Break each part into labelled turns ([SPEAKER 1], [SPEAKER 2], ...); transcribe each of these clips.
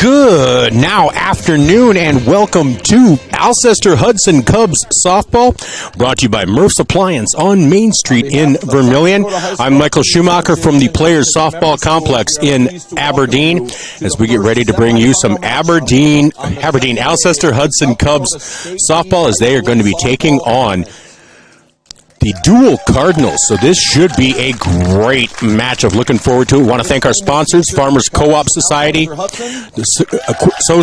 [SPEAKER 1] Good now afternoon and welcome to Alcester-Hudson Cubs softball, brought to you by Murph's Appliance on Main Street in Vermilion. I'm Michael Schumacher from the Players Softball Complex in Aberdeen, as we get ready to bring you some Aberdeen Alcester-Hudson Cubs softball, as they are going to be taking on the Deuel Cardinals. So this should be a great matchup. Looking forward to it. Want to thank our sponsors, Farmers Co-op Society, So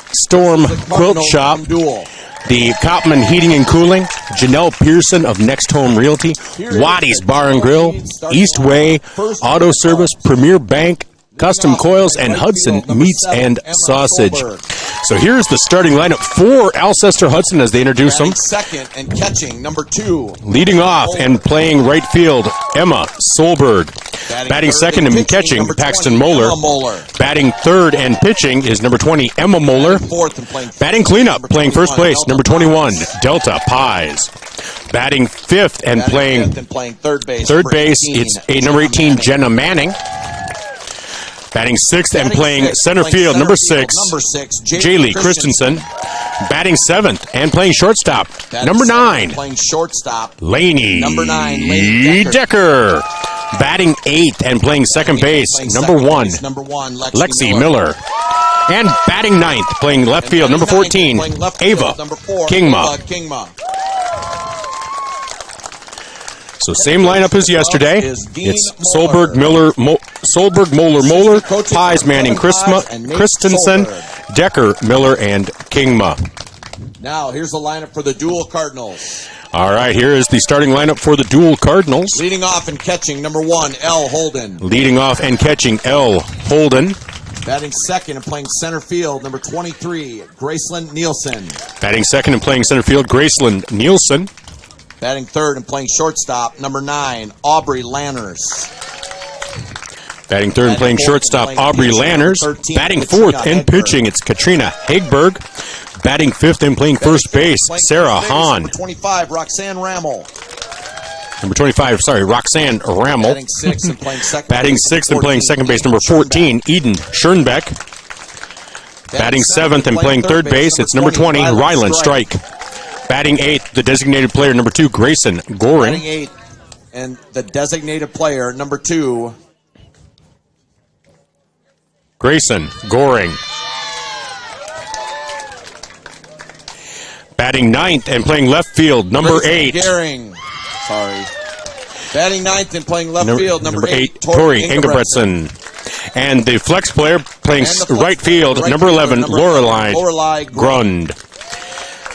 [SPEAKER 1] Storm Quilt Shop, the Copman Heating and Cooling, Janelle Pearson of Next Home Realty, Waddy's Bar and Grill, Eastway Auto Service, Premier Bank, Custom Coils, and Hudson Meats and Sausage. So here's the starting lineup for Alcester-Hudson as they introduce them.
[SPEAKER 2] Second and catching, number 2.
[SPEAKER 1] Leading off and playing right field, Emma Solberg. Batting second and catching, Paxton Moeller. Batting third and pitching is number 20, Emma Moeller. Batting cleanup, playing first place, number 21, Delta Pies. Batting fifth and playing third base, it's number 18, Jenna Manning. Batting sixth and playing center field, number 6, Jaylee Christensen. Batting seventh and playing shortstop, number 9, Lainey Decker. Batting eighth and playing second base, number 1, Lexi Miller. And batting ninth, playing left field, number 14, Ava Kingma. So same lineup as yesterday. It's Solberg, Moeller, Pies, Manning, Christensen, Decker, Miller, and Kingma.
[SPEAKER 2] Now here's the lineup for the Deuel Cardinals.
[SPEAKER 1] All right, here is the starting lineup for the Deuel Cardinals.
[SPEAKER 2] Leading off and catching, number 1, L. Holden.
[SPEAKER 1] Leading off and catching, L. Holden.
[SPEAKER 2] Batting second and playing center field, number 23, Graceland Nielsen.
[SPEAKER 1] Batting second and playing center field, Graceland Nielsen.
[SPEAKER 2] Batting third and playing shortstop, number 9, Aubrey Lanners.
[SPEAKER 1] Batting third and playing shortstop, Aubrey Lanners. Batting fourth and pitching, it's Katrina Hagberg. Batting fifth and playing first base, Sarah Hahn.
[SPEAKER 2] Number 25, Roxanne Rammel.
[SPEAKER 1] Roxanne Rammel.
[SPEAKER 2] Batting sixth and playing second.
[SPEAKER 1] Batting sixth and playing second base, number 14, Eden Schoenbeck. Batting seventh and playing third base, it's number 20, Ryland Strike. Batting eighth, the designated player, number 2, Grayson Goring.
[SPEAKER 2] Batting eighth, and the designated player, number 2,
[SPEAKER 1] Grayson Goring. Batting ninth and playing left field, number 8.
[SPEAKER 2] Batting ninth and playing left field, number 8,
[SPEAKER 1] Tori Ingebretson. And the flex player playing right field, number 11, Lorelei Grund.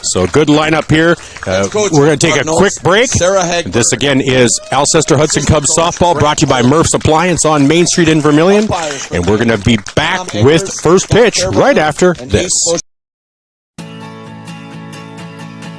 [SPEAKER 1] So good lineup here. We're going to take a quick break. This again is Alcester-Hudson Cubs softball, brought to you by Murph's Appliance on Main Street in Vermilion. And we're going to be back with first pitch right after this.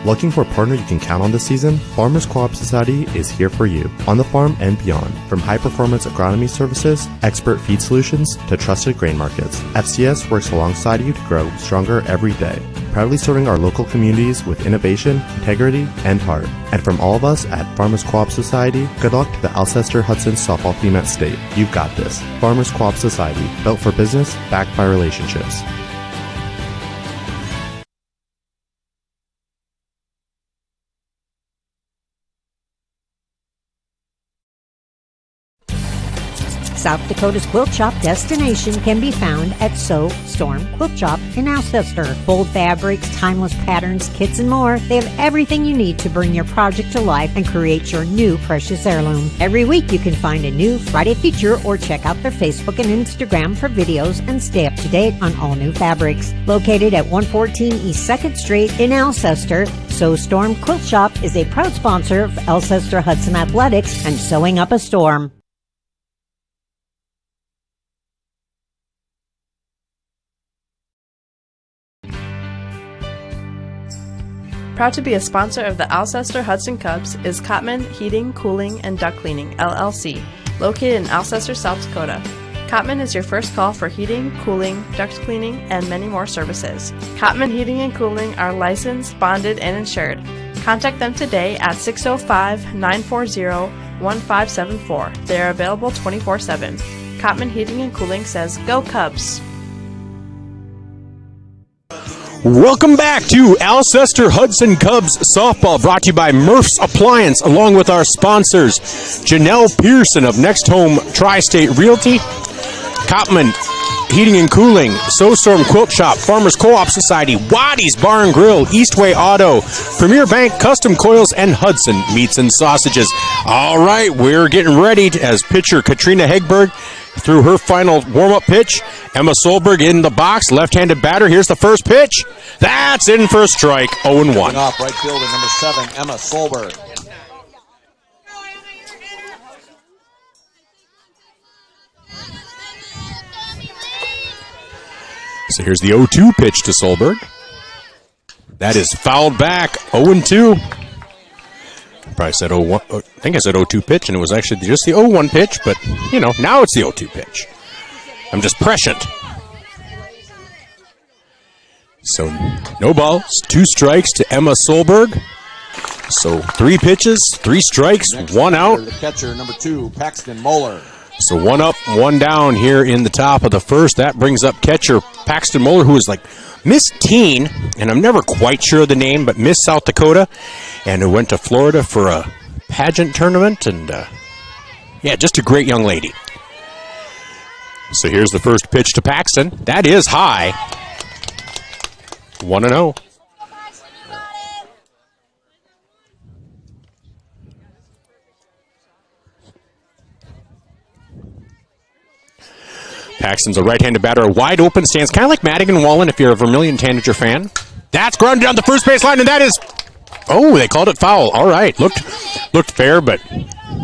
[SPEAKER 3] Looking for a partner you can count on this season? Farmers Co-op Society is here for you, on the farm and beyond. From high-performance agronomy services, expert feed solutions, to trusted grain markets, FCS works alongside you to grow stronger every day. Proudly serving our local communities with innovation, integrity, and heart. And from all of us at Farmers Co-op Society, good luck to the Alcester-Hudson softball team at state. You've got this. Farmers Co-op Society, built for business, backed by relationships.
[SPEAKER 4] South Dakota's quilt shop destination can be found at So Storm Quilt Shop in Alcester. Bold fabrics, timeless patterns, kits, and more. They have everything you need to bring your project to life and create your new precious heirloom. Every week you can find a new Friday feature or check out their Facebook and Instagram for videos and stay up to date on all new fabrics. Located at 114 East 2nd Street in Alcester, So Storm Quilt Shop is a proud sponsor of Alcester-Hudson Athletics and Sewing Up a Storm.
[SPEAKER 5] Proud to be a sponsor of the Alcester-Hudson Cubs is Copman Heating, Cooling, and Duct Cleaning, LLC, located in Alcester, South Dakota. Copman is your first call for heating, cooling, duct cleaning, and many more services. Copman Heating and Cooling are licensed, bonded, and insured. Contact them today at 605-940-1574. They are available 24/7. Copman Heating and Cooling says, Go Cubs!
[SPEAKER 1] Welcome back to Alcester-Hudson Cubs softball, brought to you by Murph's Appliance, along with our sponsors, Janelle Pearson of Next Home Tri-State Realty, Kopman Heating and Cooling, Storm Quilt Shop, Farmers Co-op Society, Waddy's Bar and Grill, Eastway Auto, Premier Bank, Custom Coils, and Hudson Meats and Sausages. All right, we're getting ready as pitcher Katrina Hegberg threw her final warm-up pitch. Emma Solberg in the box, left-handed batter. Here's the first pitch. That's in for a strike, 0-1.
[SPEAKER 2] Off right fielder, number 7, Emma Solberg.
[SPEAKER 1] So here's the 0-2 pitch to Solberg. That is fouled back, 0-2. Probably said 0-1. I think I said 0-2 pitch, and it was actually just the 0-1 pitch, but, you know, now it's the 0-2 pitch. I'm just prescient. So no balls, 2 strikes to Emma Solberg. So 3 pitches, 3 strikes,
[SPEAKER 2] Next
[SPEAKER 1] 1 out.
[SPEAKER 2] The catcher, number 2, Paxton Moeller.
[SPEAKER 1] So 1 up, 1 down here in the top of the first. That brings up catcher Paxton Moeller, who is like Miss Teen, and I'm never quite sure of the name, but Miss South Dakota, and who went to Florida for a pageant tournament, and yeah, just a great young lady. So here's the first pitch to Paxton. That is high. 1-0. Paxton's a right-handed batter, a wide open stance, kind of like Madigan Wallen if you're a Vermilion Tanager fan. That's grounded down the first base line, and that is, oh, they called it foul. All right, looked fair, but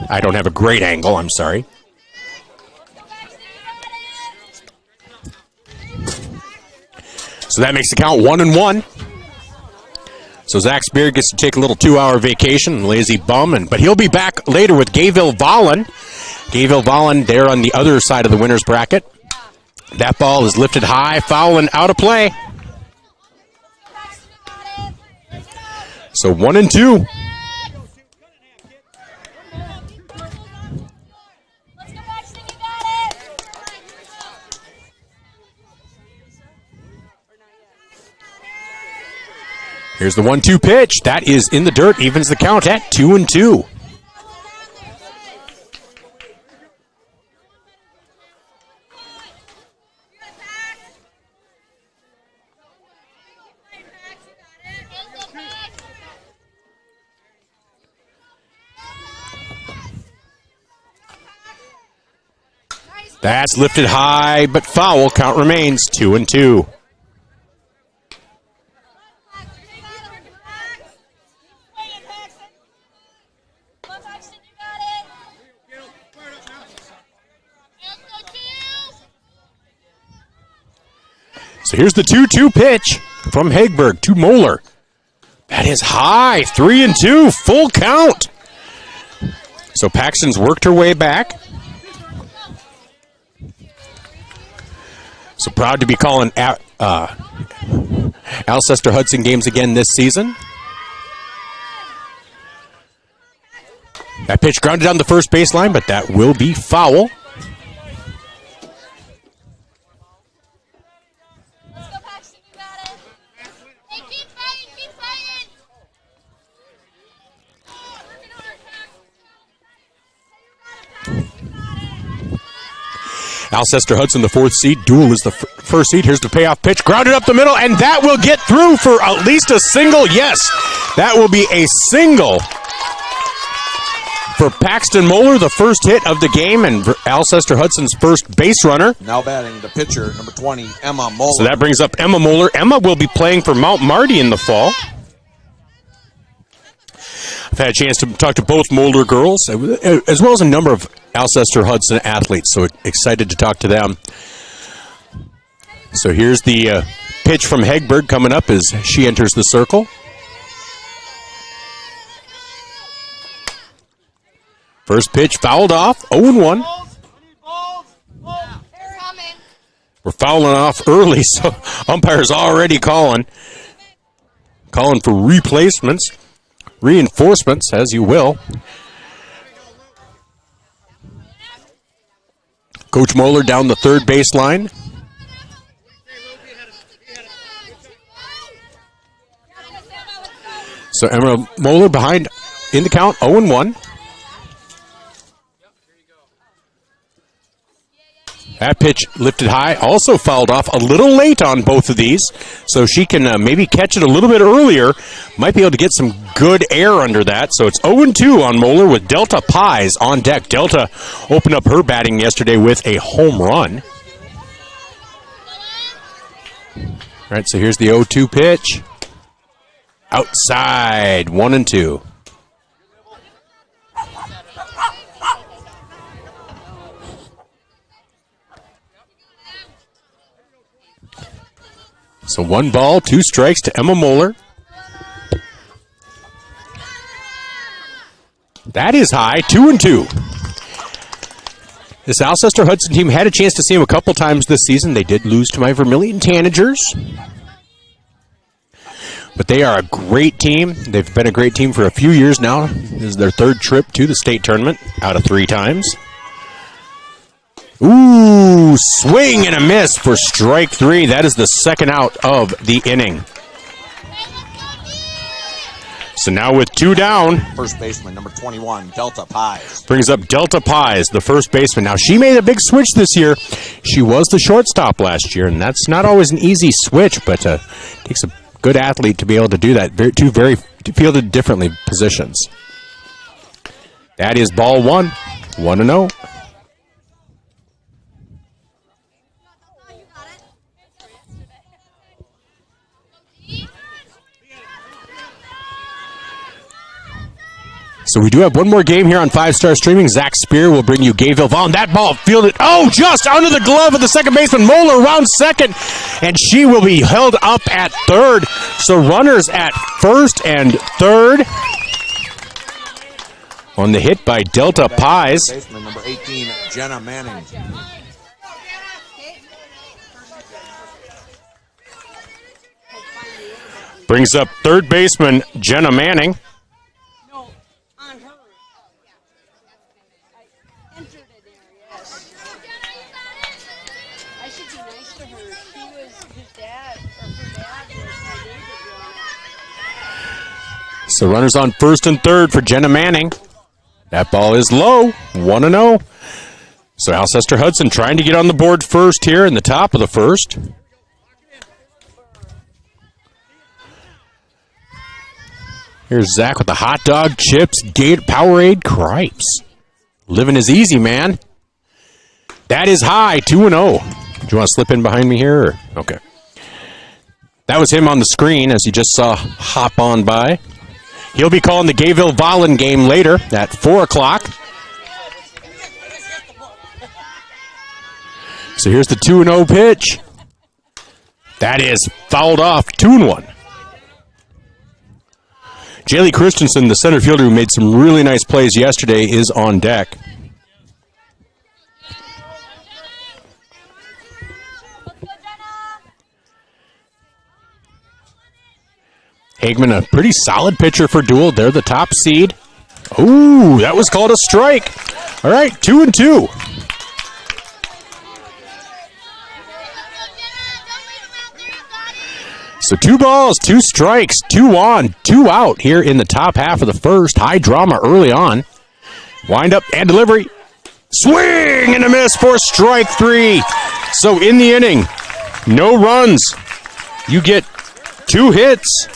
[SPEAKER 1] I don't have a great angle. I'm sorry. So that makes the count 1-1. So Zach Spear gets to take a little 2-hour vacation, lazy bum, but he'll be back later with Gayville Vollen. Gayville Vollen there on the other side of the winner's bracket. That ball is lifted high, foul, and out of play. So 1-2. Here's the 1-2 pitch. That is in the dirt, evens the count at 2-2. That's lifted high, but foul. Count remains 2-2. So here's the 2-2 pitch from Hegberg to Moeller. That is high, 3-2, full count. So Paxton's worked her way back. So proud to be calling Alcester-Hudson games again this season. That pitch grounded down the first baseline, but that will be foul. Alcester-Hudson, the 4th seed. Deuel is the first seed. Here's the payoff pitch. Grounded up the middle, and that will get through for at least a single. Yes, that will be a single for Paxton Moeller, the first hit of the game, and Alcester-Hudson's first base runner.
[SPEAKER 2] Now batting the pitcher, number 20, Emma Moeller.
[SPEAKER 1] So that brings up Emma Moeller. Emma will be playing for Mount Marty in the fall. I've had a chance to talk to both Moeller girls, as well as a number of Alcester-Hudson athletes, so excited to talk to them. So here's the pitch from Hegberg coming up as she enters the circle. First pitch fouled off, 0-1. We're fouling off early, so umpire's already calling for replacements. Reinforcements, as you will. Coach Moeller down the third baseline. So Emma Moeller behind in the count, 0-1. That pitch lifted high, also fouled off a little late on both of these, so she can maybe catch it a little bit earlier. Might be able to get some good air under that. So it's 0-2 on Moeller with Delta Pies on deck. Delta opened up her batting yesterday with a home run. All right, so here's the 0-2 pitch. Outside, 1-2. So 1 ball, 2 strikes to Emma Moeller. That is high, 2-2. This Alcester-Hudson team had a chance to see him a couple times this season. They did lose to my Vermilion Tanagers. But they are a great team. They've been a great team for a few years now. This is their 3rd trip to the state tournament out of 3 times. Ooh, swing and a miss for strike 3. That is the 2nd out of the inning. So now with 2 down.
[SPEAKER 2] First baseman, number 21, Delta Pies.
[SPEAKER 1] Brings up Delta Pies, the first baseman. Now, she made a big switch this year. She was the shortstop last year, and that's not always an easy switch, but it takes a good athlete to be able to do that. Two very fielded differently positions. That is ball 1, 1-0. So we do have one more game here on 5-Star Streaming. Zach Spear will bring you Gayville Vaughn. That ball fielded, just under the glove of the second baseman. Moeller around second, and she will be held up at third. So runners at first and third on the hit by Delta Pies.
[SPEAKER 2] Baseman, number 18, Jenna Manning.
[SPEAKER 1] Brings up third baseman Jenna Manning. So runners on first and third for Jenna Manning. That ball is low, 1-0. So Alcester-Hudson trying to get on the board first here in the top of the first. Here's Zach with the hot dog, chips, Powerade, cripes. Living is easy, man. That is high, 2-0. Do you want to slip in behind me here? Or? Okay. That was him on the screen, as you just saw hop on by. He'll be calling the Gayville-Vollen game later at 4 o'clock. So here's the 2-0 pitch. That is fouled off, 2-1. Jaylee Christensen, the center fielder who made some really nice plays yesterday, is on deck. Hagman, a pretty solid pitcher for Deuel. They're the top seed. Ooh, that was called a strike. All right, 2-2. So 2 balls, 2 strikes, 2 on, 2 out here in the top half of the first. High drama early on. Wind up and delivery. Swing and a miss for strike 3. So in the inning, no runs. You get 2 hits.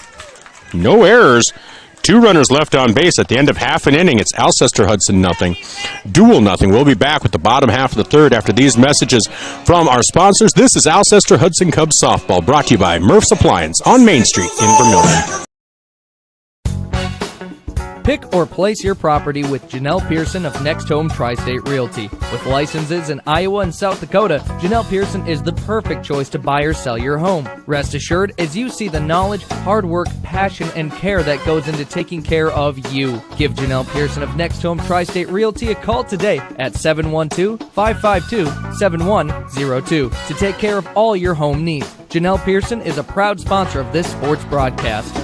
[SPEAKER 1] No errors. 2 runners left on base at the end of half an inning. It's Alcester-Hudson nothing, Deuel nothing. We'll be back with the bottom half of the third after these messages from our sponsors. This is Alcester-Hudson Cubs softball, brought to you by Murph's Appliance on Main Street in Vermilion.
[SPEAKER 6] Pick or place your property with Janelle Pearson of Next Home Tri-State Realty. With licenses in Iowa and South Dakota, Janelle Pearson is the perfect choice to buy or sell your home. Rest assured, as you see the knowledge, hard work, passion, and care that goes into taking care of you. Give Janelle Pearson of Next Home Tri-State Realty a call today at 712-552-7102 to take care of all your home needs. Janelle Pearson is a proud sponsor of this sports broadcast.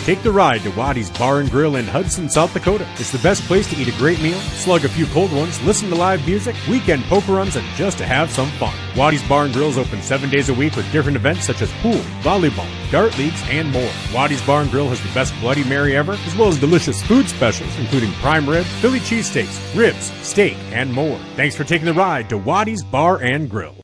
[SPEAKER 1] Take the ride to Waddy's Bar and Grill in Hudson, South Dakota. It's the best place to eat a great meal, slug a few cold ones, listen to live music, weekend poker runs, and just to have some fun. Waddy's Bar and Grill is open 7 days a week with different events such as pool, volleyball, dart leagues, and more. Waddy's Bar and Grill has the best Bloody Mary ever, as well as delicious food specials, including prime rib, Philly cheesesteaks, ribs, steak, and more. Thanks for taking the ride to Waddy's Bar and Grill.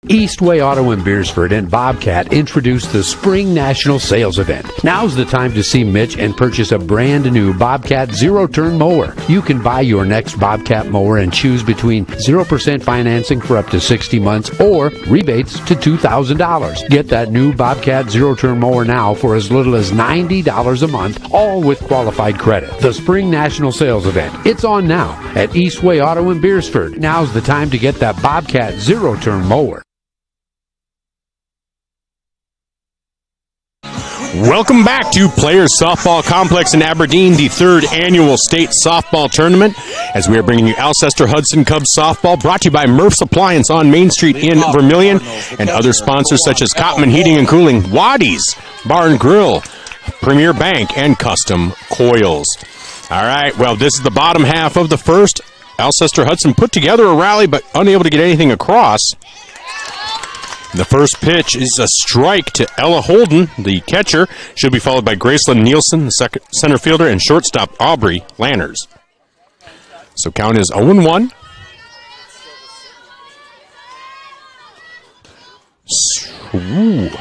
[SPEAKER 7] Eastway Auto in Beersford and Bobcat introduced the Spring National Sales Event. Now's the time to see Mitch and purchase a brand new Bobcat zero-turn mower. You can buy your next Bobcat mower and choose between 0% financing for up to 60 months or rebates to $2,000. Get that new Bobcat zero-turn mower now for as little as $90 a month, all with qualified credit. The Spring National Sales Event. It's on now at Eastway Auto in Beersford. Now's the time to get that Bobcat zero-turn mower.
[SPEAKER 1] Welcome back to Players Softball Complex in Aberdeen, the 3rd annual state softball tournament, as we are bringing you Alcester-Hudson Cubs softball, brought to you by Murph's Appliance on Main Street in Vermilion, and other sponsors such as Cotman Heating and Cooling, Waddy's Bar and Grill, Premier Bank, and Custom Coils. All right, well, this is the bottom half of the first. Alcester-Hudson put together a rally, but unable to get anything across. The first pitch is a strike to Ella Holden, the catcher. She'll be followed by Graceland Nielsen, the center fielder, and shortstop Aubrey Lanners. So count is 0-1. Ooh.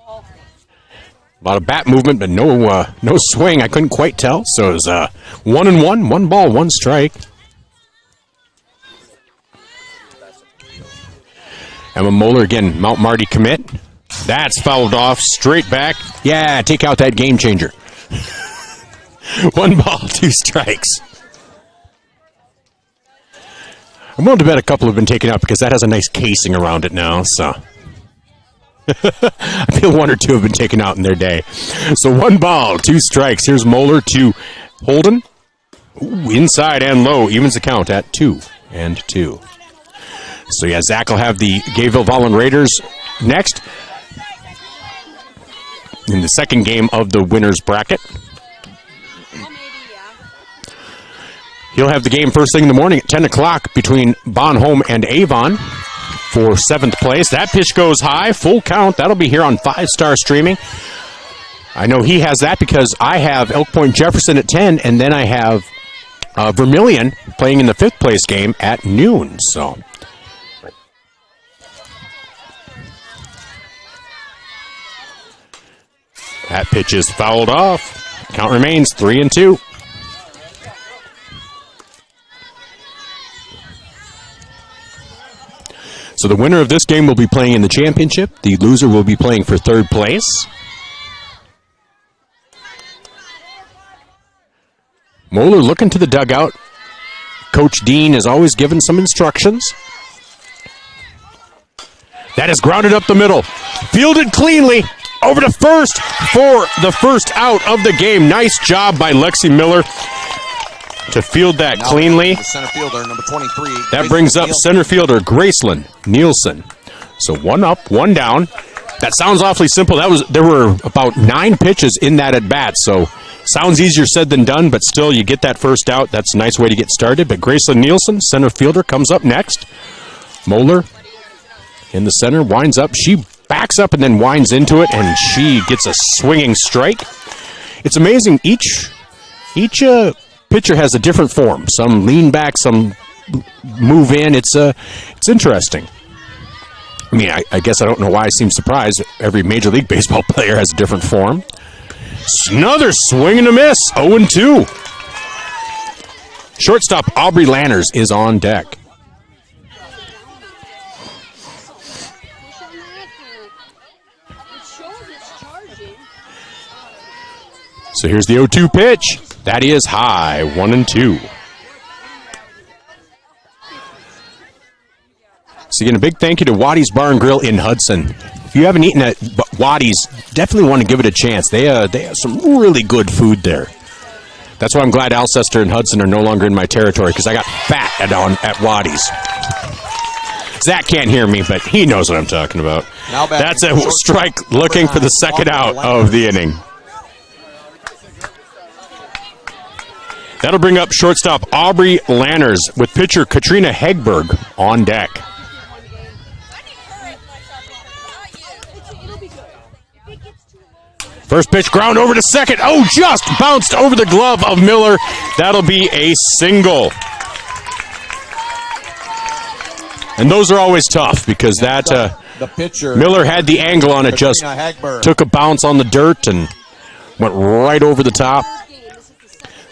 [SPEAKER 1] A lot of bat movement, but no swing. I couldn't quite tell. So it was 1-1, 1 ball, 1 strike. Emma Moeller again, Mount Marty commit. That's fouled off, straight back. Yeah, take out that game changer. 1 ball, 2 strikes. I'm willing to bet a couple have been taken out because that has a nice casing around it now, so. I feel 1 or 2 have been taken out in their day. So 1 ball, 2 strikes. Here's Moeller to Holden. Ooh, inside and low, evens the count at 2-2. So, yeah, Zach will have the Gayville Volun Raiders next in the second game of the winner's bracket. He'll have the game first thing in the morning at 10 o'clock between Bonhomme and Avon for 7th place. That pitch goes high, full count. That'll be here on 5-Star Streaming. I know he has that because I have Elk Point Jefferson at 10, and then I have Vermilion playing in the 5th place game at noon. So. That pitch is fouled off. Count remains 3-2. So the winner of this game will be playing in the championship. The loser will be playing for 3rd place. Moeller looking to the dugout. Coach Dean has always given some instructions. That is grounded up the middle. Fielded cleanly. Over to first for the first out of the game. Nice job by Lexi Miller to field that cleanly.
[SPEAKER 2] Center fielder, number 23.
[SPEAKER 1] That brings up center fielder Graceland Nielsen. So 1 up, 1 down. That sounds awfully simple. There were about 9 pitches in that at bat. So sounds easier said than done, but still you get that first out. That's a nice way to get started. But Graceland Nielsen, center fielder, comes up next. Moeller in the center, winds up. She backs up and then winds into it, and she gets a swinging strike. It's amazing. Each pitcher has a different form. Some lean back, some move in. It's interesting. I mean, I guess I don't know why I seem surprised. Every Major League Baseball player has a different form. Another swing and a miss. 0-2. Shortstop Aubrey Lanners is on deck. So here's the 0-2 pitch. That is high, 1-2. So again, a big thank you to Waddy's Bar and Grill in Hudson. If you haven't eaten at Waddy's, definitely want to give it a chance. They have some really good food there. That's why I'm glad Alcester and Hudson are no longer in my territory, because I got fat at Waddy's. Zach can't hear me, but he knows what I'm talking about.
[SPEAKER 2] Now back
[SPEAKER 1] That's
[SPEAKER 2] to
[SPEAKER 1] a
[SPEAKER 2] short
[SPEAKER 1] strike
[SPEAKER 2] stop,
[SPEAKER 1] looking
[SPEAKER 2] number
[SPEAKER 1] for the
[SPEAKER 2] 9,
[SPEAKER 1] second out of the inning. That'll bring up shortstop Aubrey Lanners with pitcher Katrina Hegberg on deck. First pitch ground over to second. Oh, just bounced over the glove of Miller. That'll be a single. And those are always tough because that
[SPEAKER 2] the pitcher
[SPEAKER 1] Miller had the angle on it, just
[SPEAKER 2] Katrina Hegberg.
[SPEAKER 1] took a bounce on the dirt and went right over the top.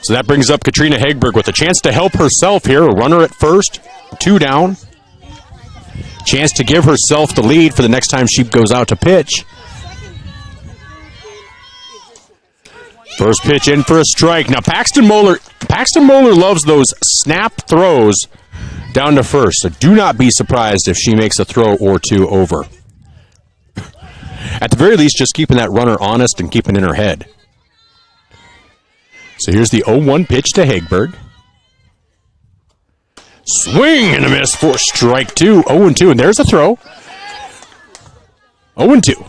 [SPEAKER 1] So that brings up Katrina Hegberg with a chance to help herself here. A runner at first, 2 down. Chance to give herself the lead for the next time she goes out to pitch. First pitch in for a strike. Now Paxton Moeller loves those snap throws down to first. So do not be surprised if she makes a throw or 2 over. At the very least, just keeping that runner honest and keeping in her head. So here's the 0-1 pitch to Hegberg. Swing and a miss for strike 2. 0-2, and there's a throw. 0-2.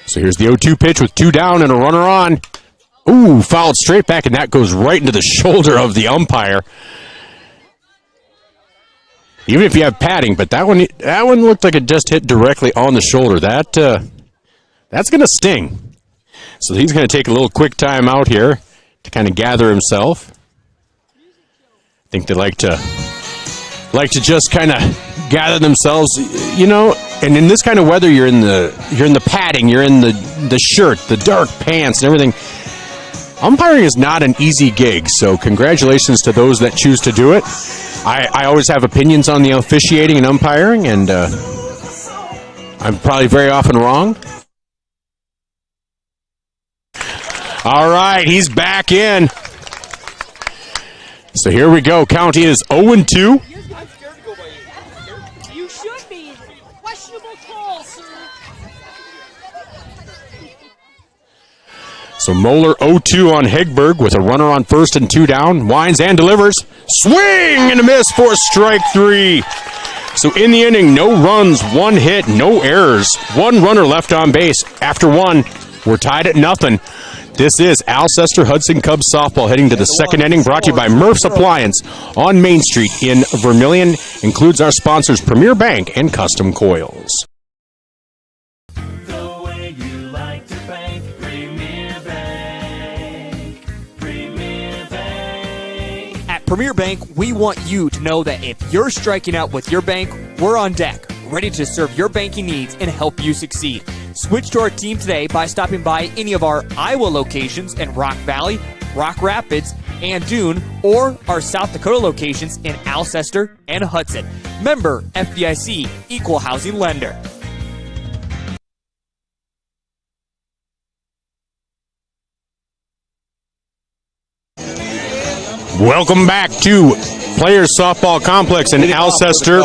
[SPEAKER 1] So here's the 0-2 pitch with 2 down and a runner on. Ooh, fouled straight back, and that goes right into the shoulder of the umpire. Even if you have padding, but that one looked like it just hit directly on the shoulder. That's going to sting. So he's going to take a little quick time out here to kind of gather himself. I think they like to just kind of gather themselves, you know. And in this kind of weather, you're in the padding, you're in the shirt, the dark pants, and everything. Umpiring is not an easy gig, so congratulations to those that choose to do it. I always have opinions on the officiating and umpiring, and I'm probably very often wrong. All right, he's back in. So here we go. Count is 0-2.
[SPEAKER 8] You should be. Questionable call, sir.
[SPEAKER 1] So Moeller 0-2 on Hegberg with a runner on first and 2 down. Winds and delivers. Swing and a miss for strike 3. So in the inning, no runs, 1 hit, no errors. 1 runner left on base. After 1, we're tied at 0. This is Alcester-Hudson Cubs softball heading to the second inning, brought to you by Murph's Appliance on Main Street in Vermilion. Includes our sponsors Premier Bank and Custom Coils.
[SPEAKER 9] Premier Bank, we want you to know that if you're striking out with your bank, we're on deck, ready to serve your banking needs and help you succeed. Switch to our team today by stopping by any of our Iowa locations in Rock Valley, Rock Rapids, and Dune, or our South Dakota locations in Alcester and Hudson. Member FDIC, Equal Housing Lender.
[SPEAKER 1] Welcome back to Players Softball Complex in Alcester,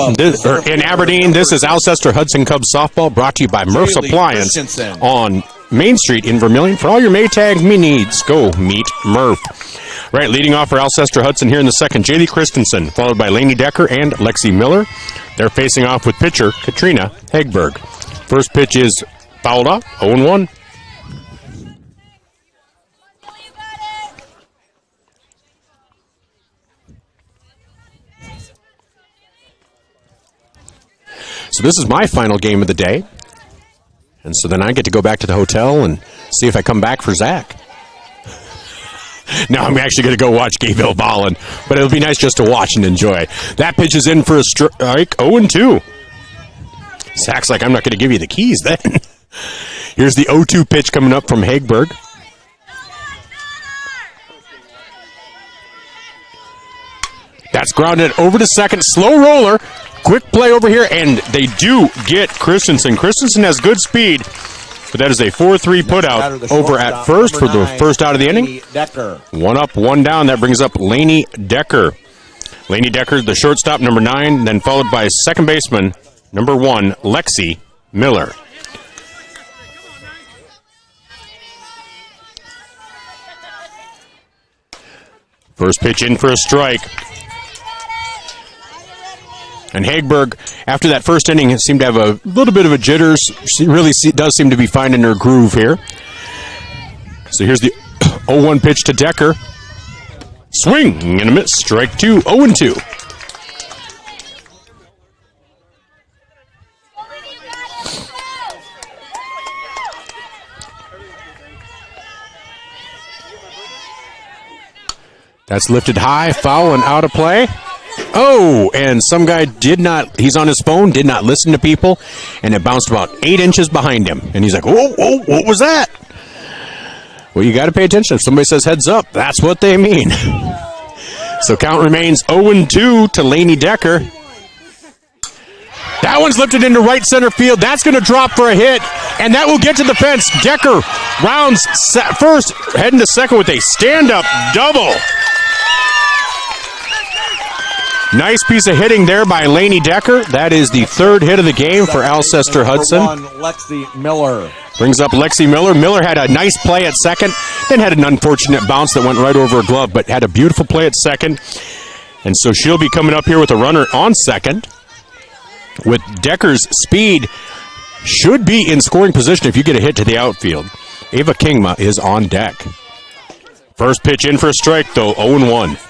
[SPEAKER 1] in Aberdeen. This is Alcester-Hudson Cubs softball, brought to you by Murph's Appliance on Main Street in Vermilion. For all your Maytag needs, go meet Murph. Right, leading off for Alcester-Hudson here in the second, Jaylee Christensen, followed by Lainey Decker and Lexi Miller. They're facing off with pitcher Katrina Hegberg. First pitch is fouled off, 0-1. So this is my final game of the day. And so then I get to go back to the hotel and see if I come back for Zach. Now I'm actually going to go watch Gayville Ballin, but it'll be nice just to watch and enjoy. That pitch is in for a strike, 0-2. Zach's like, I'm not going to give you the keys then. Here's the 0-2 pitch coming up from Hegberg. That's grounded over to second, slow roller. Quick play over here, and they do get Christensen. Christensen has good speed, but that is a 4-3 putout over at first for the first out of the inning.
[SPEAKER 2] Decker.
[SPEAKER 1] 1 up, 1 down. That brings up Lainey Decker. Lainey Decker, the shortstop, number 9, then followed by second baseman, number 1, Lexi Miller. First pitch in for a strike. And Hagberg, after that first inning, seemed to have a little bit of a jitters. She really does seem to be finding her groove here. So here's the 0-1 pitch to Decker. Swing and a miss. Strike 2, 0-2. That's lifted high, foul and out of play. Oh, and some guy he's on his phone, did not listen to people, and it bounced about 8 inches behind him. And he's like, whoa, what was that? Well, you got to pay attention. If somebody says heads up, that's what they mean. So count remains 0-2 to Lainey Decker. That one's lifted into right center field. That's going to drop for a hit, and that will get to the fence. Decker rounds first, heading to second with a stand-up double. Nice piece of hitting there by Lainey Decker. That is the 3rd hit of the game for Alcester-Hudson.
[SPEAKER 2] Lexi Miller.
[SPEAKER 1] Brings up Lexi Miller. Miller had a nice play at second, then had an unfortunate bounce that went right over a glove, but had a beautiful play at second. And so she'll be coming up here with a runner on second. With Decker's speed, should be in scoring position if you get a hit to the outfield. Ava Kingma is on deck. First pitch in for a strike, though, 0-1.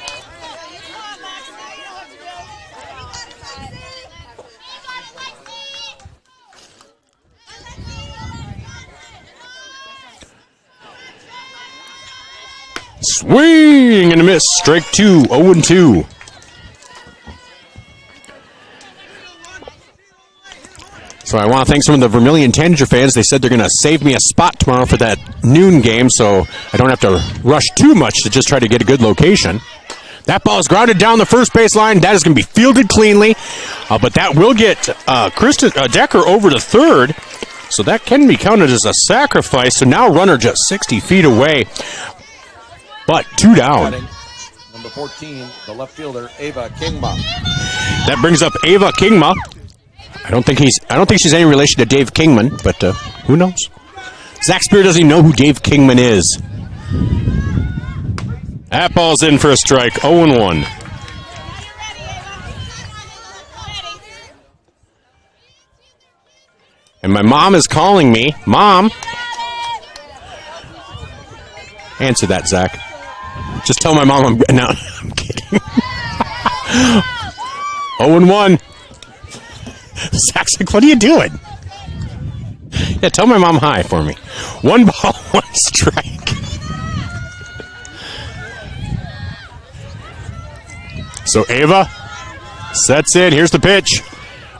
[SPEAKER 1] Swing and a miss. Strike 2, 0-2. So I want to thank some of the Vermilion Tanager fans. They said they're going to save me a spot tomorrow for that noon game, so I don't have to rush too much to just try to get a good location. That ball is grounded down the first base line. That is going to be fielded cleanly, but that will get Decker over to third, so that can be counted as a sacrifice. So now runner just 60 feet away. But 2 down.
[SPEAKER 2] Number 14, the left fielder, Ava Kingma.
[SPEAKER 1] That brings up Ava Kingma. I don't think she's any relation to Dave Kingman, but who knows? Zach Spear doesn't even know who Dave Kingman is. That ball's in for a strike, 0-1. And my mom is calling me. Mom! Answer that, Zach. Just tell my mom I'm kidding. 0-1. Zach's like, what are you doing? Yeah, tell my mom hi for me. 1 ball, 1 strike. So Ava sets in. Here's the pitch.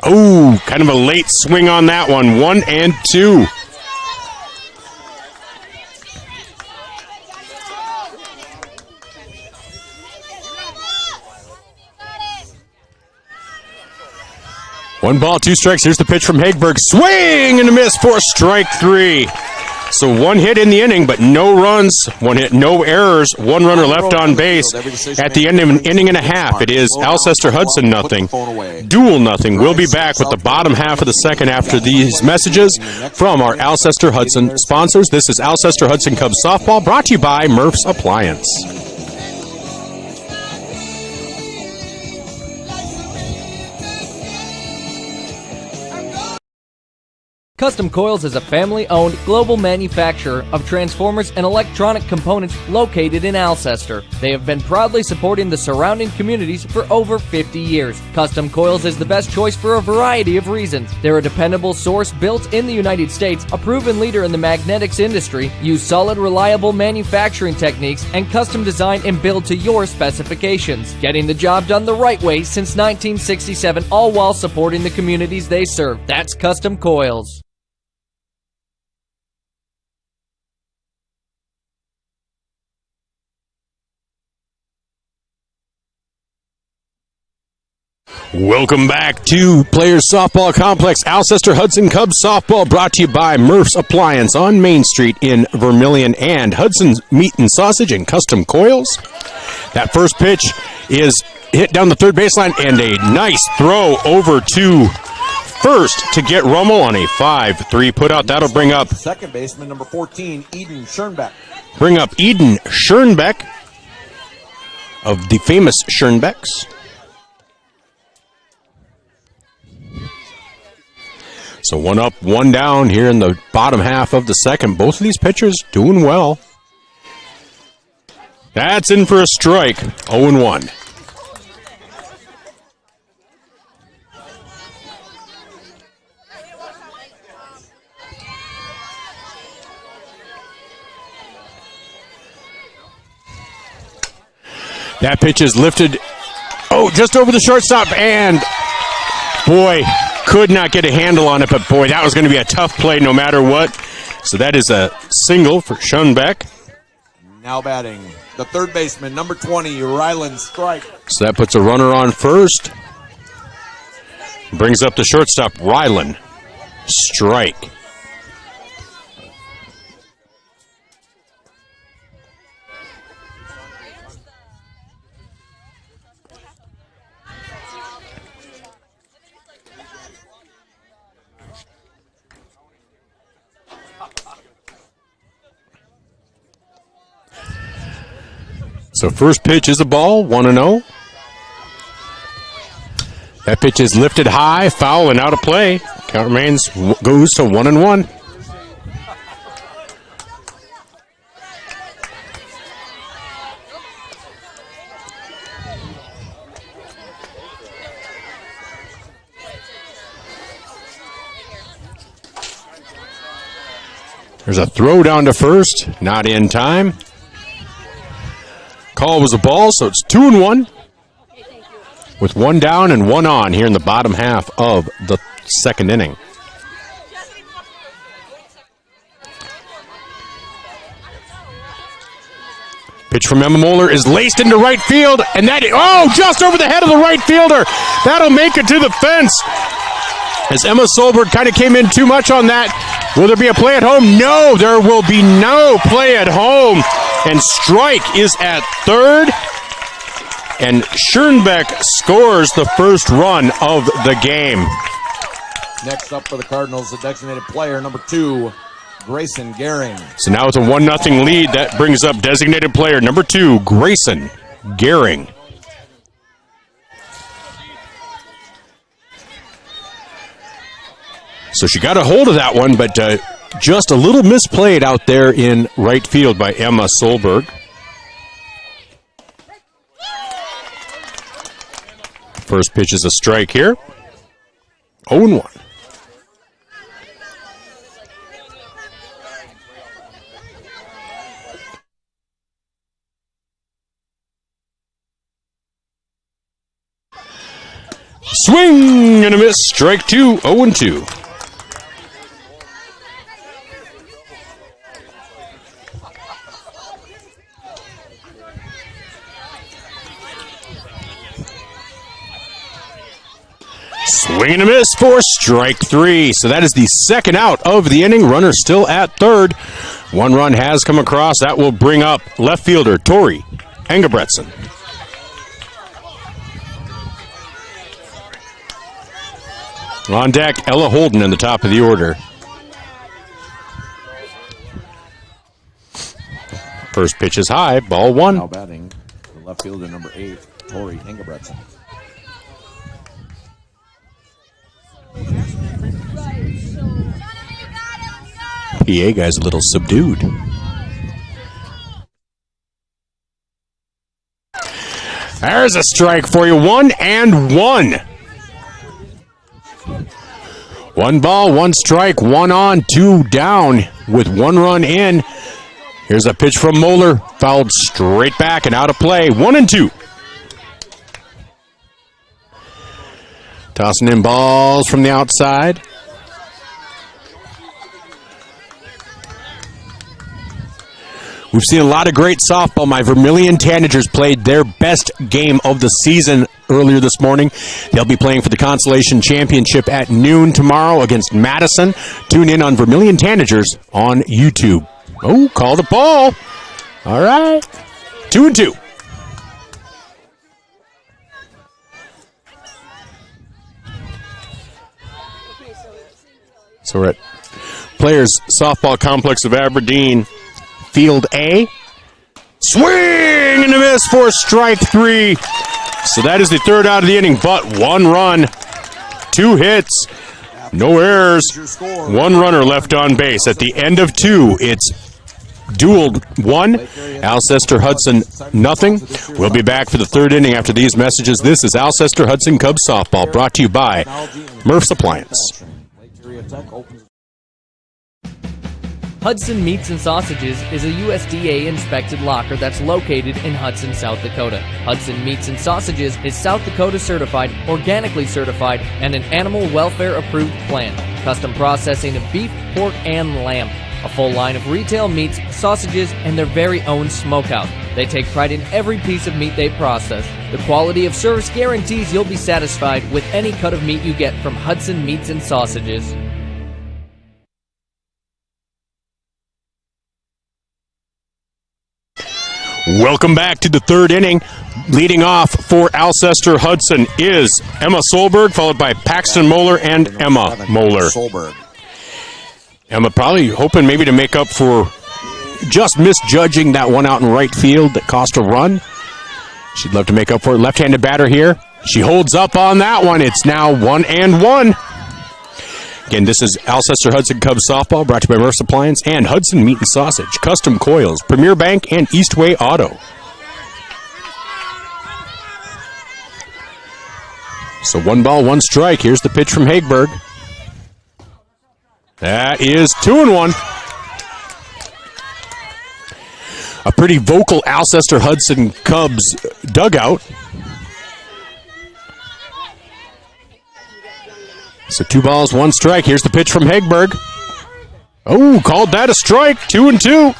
[SPEAKER 1] Oh, kind of a late swing on that one. 1-2. One ball, 2 strikes. Here's the pitch from Hagberg. Swing and a miss for strike 3. So 1 hit in the inning, but no runs. 1 hit, no errors. 1 runner left on base. At the end of an inning and a half, it is Alcester-Hudson nothing, Deuel nothing. We'll be back with the bottom half of the second after these messages from our Alcester-Hudson sponsors. This is Alcester-Hudson Cubs softball, brought to you by Murph's Appliance.
[SPEAKER 6] Custom Coils is a family-owned global manufacturer of transformers and electronic components located in Alcester. They have been proudly supporting the surrounding communities for over 50 years. Custom Coils is the best choice for a variety of reasons. They're a dependable source built in the United States, a proven leader in the magnetics industry, use solid, reliable manufacturing techniques, and custom design and build to your specifications. Getting the job done the right way since 1967, all while supporting the communities they serve. That's Custom Coils.
[SPEAKER 1] Welcome back to Players Softball Complex. Alcester-Hudson Cubs softball brought to you by Murph's Appliance on Main Street in Vermilion and Hudson's Meat and Sausage and Custom Coils. That first pitch is hit down the third baseline and a nice throw over to first to get Rummel on a 5-3 putout. That'll bring up
[SPEAKER 2] second baseman, number 14, Eden Schoenbeck.
[SPEAKER 1] Bring up Eden Schoenbeck of the famous Schoenbecks. So 1 up, 1 down here in the bottom half of the second. Both of these pitchers doing well. That's in for a strike. 0-1. That pitch is lifted, just over the shortstop, and boy, could not get a handle on it, but boy, that was going to be a tough play no matter what. So that is a single for Schoenbeck.
[SPEAKER 2] Now batting, the third baseman, number 20, Ryland Strike.
[SPEAKER 1] So that puts a runner on first. Brings up the shortstop, Ryland Strike. So first pitch is a ball, 1-0. That pitch is lifted high, foul, and out of play. Count goes to 1-1. There's a throw down to first, not in time. Call was a ball, so it's 2-1 with 1 down and 1 on here in the bottom half of the second inning. Pitch from Emma Moeller is laced into right field, and just over the head of the right fielder. That'll make it to the fence. As Emma Solberg kind of came in too much on that. Will there be a play at home? No, there will be no play at home. And Strike is at third. And Schoenbeck scores the first run of the game.
[SPEAKER 2] Next up for the Cardinals, the designated player, number 2, Grayson Gehring.
[SPEAKER 1] So now it's a 1-0 lead. That brings up designated player number 2, Grayson Gehring. So she got a hold of that one, but just a little misplayed out there in right field by Emma Solberg. First pitch is a strike here. 0-1. Swing and a miss. Strike 2, 0-2. Swing and a miss for strike 3. So that is the second out of the inning. Runner still at third. 1 run has come across. That will bring up left fielder Tori Engebretson. On deck, Ella Holden in the top of the order. First pitch is high, ball 1.
[SPEAKER 2] Now batting, the left fielder number 8, Tori Engebretson.
[SPEAKER 1] PA guy's a little subdued. There's a strike for you. 1-1. 1 ball, 1 strike, 1 on, 2 down with 1 run in. Here's a pitch from Moeller, fouled straight back and out of play. 1-2. Tossing in balls from the outside. We've seen a lot of great softball. My Vermilion Tanagers played their best game of the season earlier this morning. They'll be playing for the Consolation Championship at noon tomorrow against Madison. Tune in on Vermilion Tanagers on YouTube. Oh, called a ball. All right. 2-2. So we're at Players Softball Complex of Aberdeen, Field A. Swing and a miss for strike 3. So that is the third out of the inning, but 1 run, 2 hits, no errors, 1 runner left on base. At the end of 2, it's Deuel 1, Alcester-Hudson nothing. We'll be back for the third inning after these messages. This is Alcester-Hudson Cubs Softball, brought to you by Murph's Appliance.
[SPEAKER 6] Hudson Meats and Sausages is a USDA-inspected locker that's located in Hudson, South Dakota. Hudson Meats and Sausages is South Dakota certified, organically certified, and an animal welfare-approved plant. Custom processing of beef, pork, and lamb. A full line of retail meats, sausages, and their very own smokehouse. They take pride in every piece of meat they process. The quality of service guarantees you'll be satisfied with any cut of meat you get from Hudson Meats and Sausages.
[SPEAKER 1] Welcome back to the third inning. Leading off for Alcester-Hudson is Emma Solberg, followed by Paxton Moeller and Emma Moeller. Emma probably hoping maybe to make up for just misjudging that one out in right field that cost a run. She'd love to make up for it. Left-handed batter here. She holds up on that one. It's now 1-1. Again, this is Alcester-Hudson Cubs Softball, brought to you by Murph's Appliance and Hudson Meat and Sausage, Custom Coils, Premier Bank, and Eastway Auto. So 1 ball, 1 strike. Here's the pitch from Hagberg. That is 2-1. A pretty vocal Alcester-Hudson Cubs dugout. So 2 balls, 1 strike. Here's the pitch from Hagberg. Oh, called that a strike. 2-2.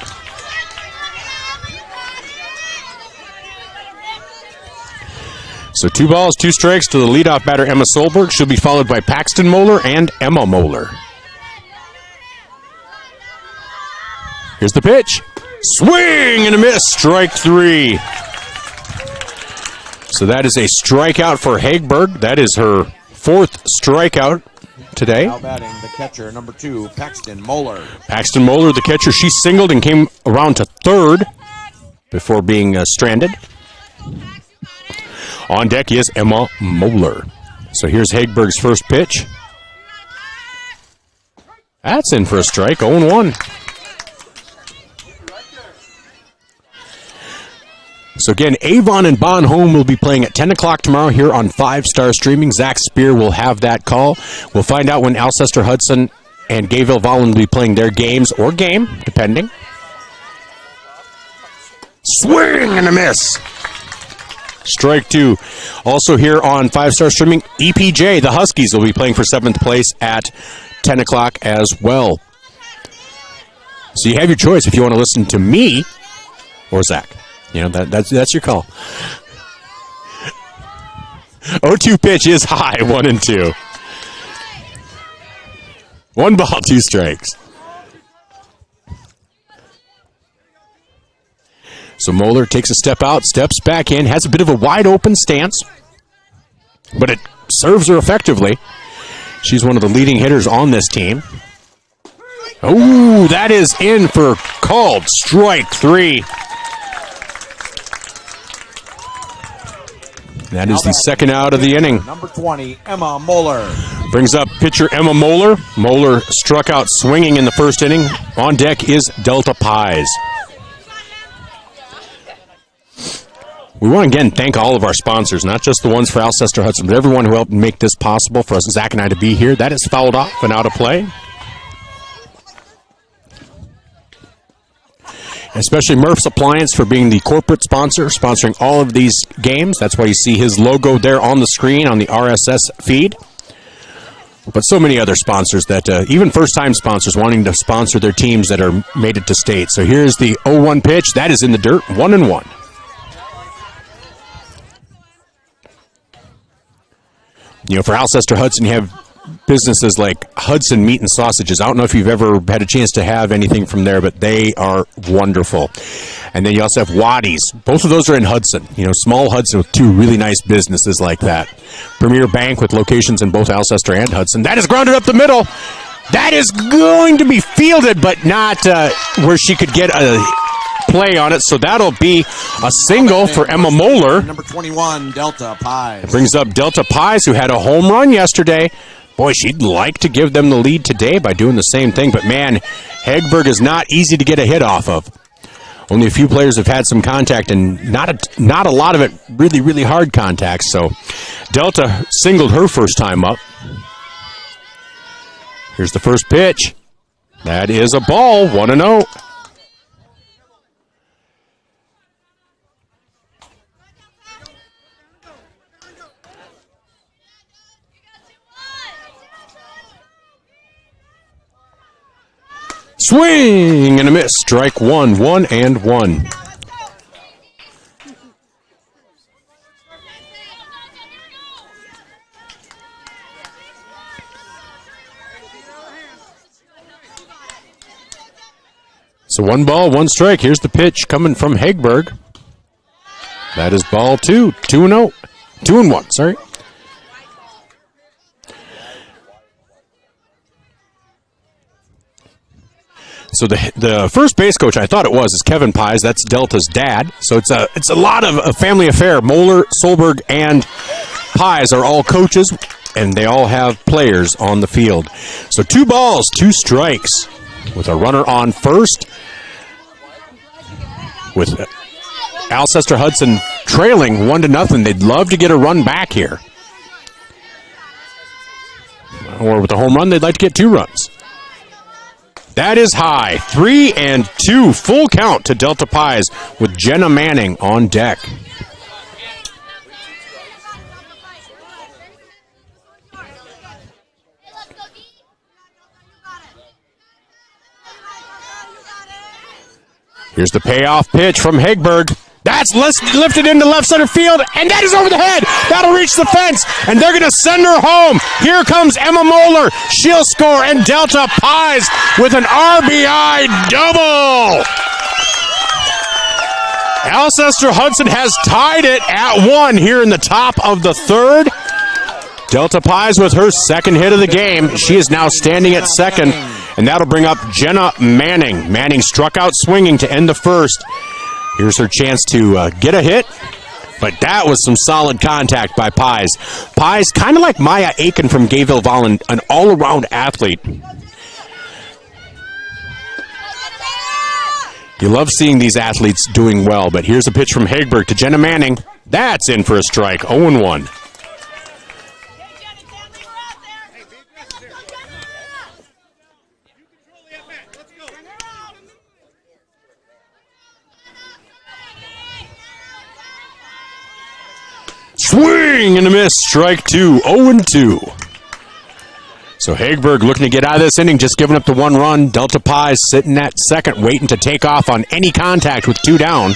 [SPEAKER 1] So 2 balls, 2 strikes to the leadoff batter, Emma Solberg. She'll be followed by Paxton Moeller and Emma Moeller. Here's the pitch. Swing and a miss. Strike 3. So that is a strikeout for Hagberg. That is her 4th strikeout today.
[SPEAKER 2] Now batting the catcher, number 2, Paxton Moeller.
[SPEAKER 1] Paxton Moeller, the catcher, she singled and came around to third before being stranded. On deck is Emma Moeller. So here's Hagberg's first pitch. That's in for a strike, 0-1. So again, Avon and Bonhomme will be playing at 10 o'clock tomorrow here on 5 Star Streaming. Zach Spear will have that call. We'll find out when Alcester-Hudson and Gayville-Vollen will be playing their games, or game, depending. Swing and a miss. Strike 2. Also here on 5 Star Streaming, EPJ, the Huskies, will be playing for 7th place at 10 o'clock as well. So you have your choice if you want to listen to me or Zach. You know, that's your call. 0-2 pitch is high, 1-2. 1 ball, 2 strikes. So Moeller takes a step out, steps back in, has a bit of a wide open stance, but it serves her effectively. She's one of the leading hitters on this team. Oh, that is in for called strike 3. That is the second out of the inning.
[SPEAKER 2] Number 20, Emma Moeller.
[SPEAKER 1] Brings up pitcher Emma Moeller. Moeller struck out swinging in the first inning. On deck is Delta Pies. We want to again thank all of our sponsors, not just the ones for Alcester-Hudson, but everyone who helped make this possible for us, Zach and I, to be here. That is fouled off and out of play. Especially Murph's Appliance for being the corporate sponsor, sponsoring all of these games. That's why you see his logo there on the screen on the RSS feed. But so many other sponsors that, even first-time sponsors wanting to sponsor their teams that are made it to state. So here's the 0-1 pitch. That is in the dirt, 1-1. You know, for Alcester-Hudson, you have businesses like Hudson Meat and Sausages. I don't know if you've ever had a chance to have anything from there, but they are wonderful. And then you also have Waddy's. Both of those are in Hudson. You know, small Hudson with 2 really nice businesses like that. Premier Bank with locations in both Alcester and Hudson. That is grounded up the middle. That is going to be fielded, but not where she could get a play on it. So that'll be a single for Emma Moeller.
[SPEAKER 2] Number 21, Delta Pies.
[SPEAKER 1] Brings up Delta Pies, who had a home run yesterday. Boy, she'd like to give them the lead today by doing the same thing. But, man, Hegberg is not easy to get a hit off of. Only a few players have had some contact, and not a lot of it really, really hard contact. So Delta singled her first time up. Here's the first pitch. That is a ball, 1-0. Swing and a miss. Strike one, 1-1. So 1 ball, 1 strike. Here's the pitch coming from Hegberg. That is ball 2, 2-0. 2-1, sorry. So the first base coach, I thought it was, is Kevin Pies. That's Delta's dad. So it's a lot of a family affair. Moeller, Solberg, and Pies are all coaches, and they all have players on the field. So 2 balls, 2 strikes, with a runner on first, with Alcester-Hudson trailing 1-0. They'd love to get a run back here. Or with a home run, they'd like to get 2 runs. That is high. 3-2. Full count to Delta Pies with Jenna Manning on deck. Here's the payoff pitch from Hegberg. That's lifted into left center field, and that is over the head. That'll reach the fence, and they're going to send her home. Here comes Emma Moeller. She'll score, and Delta Pies with an RBI double. Alcester-Hudson has tied it at 1 here in the top of the 3rd. Delta Pies with her second hit of the game. She is now standing at second, and that'll bring up Jenna Manning. Manning struck out swinging to end the 1st. Here's her chance to get a hit, but that was some solid contact by Pies. Pies, kind of like Maya Aiken from Gayville Vollen, an all-around athlete. You love seeing these athletes doing well, but here's a pitch from Hegberg to Jenna Manning. That's in for a strike, 0-1. Swing and a miss. Strike 2. 0-2. So Hegberg looking to get out of this inning, just giving up the 1 run. Delta Pies sitting at second, waiting to take off on any contact with 2 down.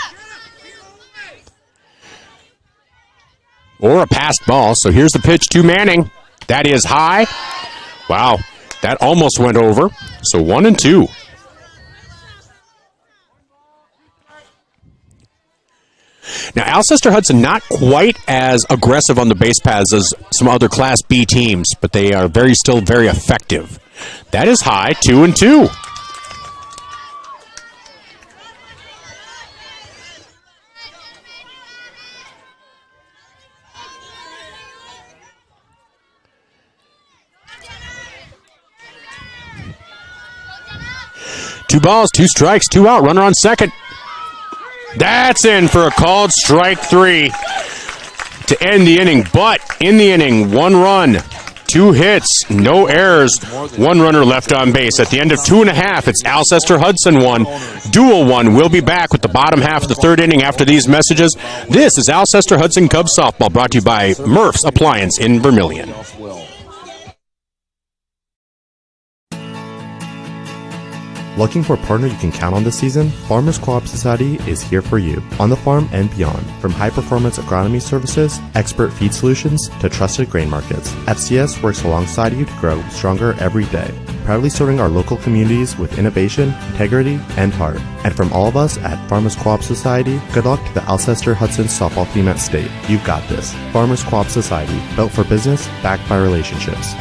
[SPEAKER 1] Or a passed ball. So here's the pitch to Manning. That is high. Wow. That almost went over. So 1-2. Now, Alcester-Hudson not quite as aggressive on the base paths as some other Class B teams, but they are still very effective. That is high, 2-2. Two balls, 2 strikes, 2 out, runner on second. That's in for a called strike 3 to end the inning. But in the inning, 1 run, 2 hits, no errors, 1 runner left on base. At the end of 2.5, it's Alcester-Hudson 1, Deuel 1. We'll be back with the bottom half of the 3rd inning after these messages. This is Alcester-Hudson Cubs softball, brought to you by Murph's Appliance in Vermilion.
[SPEAKER 3] Looking for a partner you can count on this season? Farmers Co-op Society is here for you, on the farm and beyond. From high-performance agronomy services, expert feed solutions, to trusted grain markets, FCS works alongside you to grow stronger every day. Proudly serving our local communities with innovation, integrity, and heart. And from all of us at Farmers Co-op Society, good luck to the Alcester-Hudson softball team at state. You've got this. Farmers Co-op Society, built for business, backed by relationships.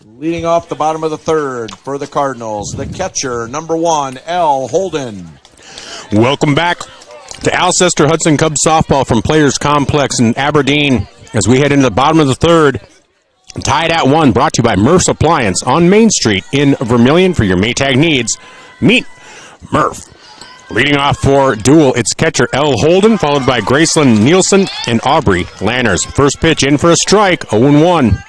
[SPEAKER 2] Leading off the bottom of the third for the Cardinals, the catcher, number 1, L. Holden.
[SPEAKER 1] Welcome back to Alcester-Hudson Cubs softball from Players Complex in Aberdeen as we head into the bottom of the third. Tied at 1, brought to you by Murph's Appliance on Main Street in Vermilion. For your Maytag needs, meet Murph. Leading off for Deuel, it's catcher L. Holden, followed by Graceland Nielsen and Aubrey Lanners. First pitch in for a strike, 0-1.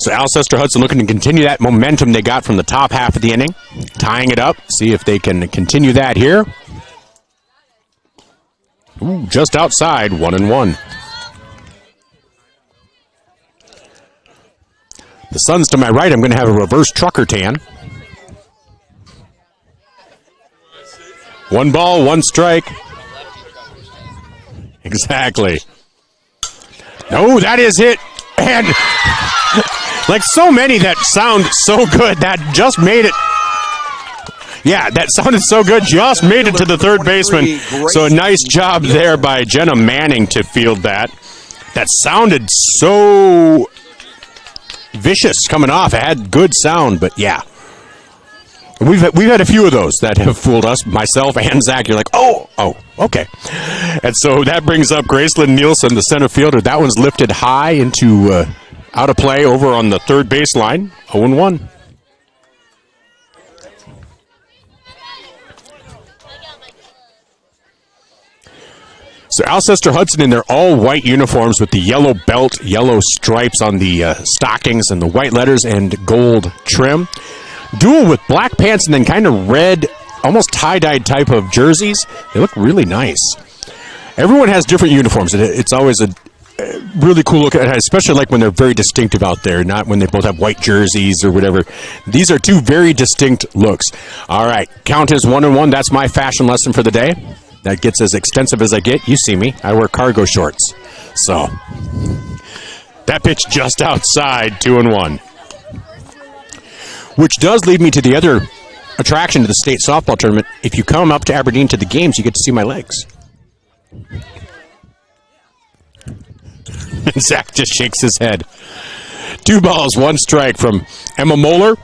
[SPEAKER 1] So Alcester-Hudson looking to continue that momentum they got from the top half of the inning. Tying it up, see if they can continue that here. Ooh, just outside, 1-1. The sun's to my right. I'm going to have a reverse trucker tan. 1 ball, 1 strike. Exactly. No, that is hit. And like so many that sound so good, that just made it. Yeah, that sounded so good, just made it to the third baseman. So a nice job there by Jenna Manning to field that. That sounded so vicious coming off. It had good sound, but yeah. We've had a few of those that have fooled us, myself and Zach. You're like, oh, okay. And so that brings up Graceland Nielsen, the center fielder. That one's lifted high into out of play over on the third baseline, 0-1. So Alcester-Hudson in their all-white uniforms with the yellow belt, yellow stripes on the stockings, and the white letters and gold trim. Deuel with black pants and then kind of red, almost tie-dyed type of jerseys. They look really nice. Everyone has different uniforms. It's always a really cool look, especially like when they're very distinctive out there, not when they both have white jerseys or whatever. These are two very distinct looks. All right, count is 1-1. That's my fashion lesson for the day. That gets as extensive as I get. You see me. I wear cargo shorts. So that pitch just outside, 2-1. Which does lead me to the other attraction to the state softball tournament. If you come up to Aberdeen to the games, you get to see my legs. And Zach just shakes his head. 2 balls, 1 strike from Emma Moeller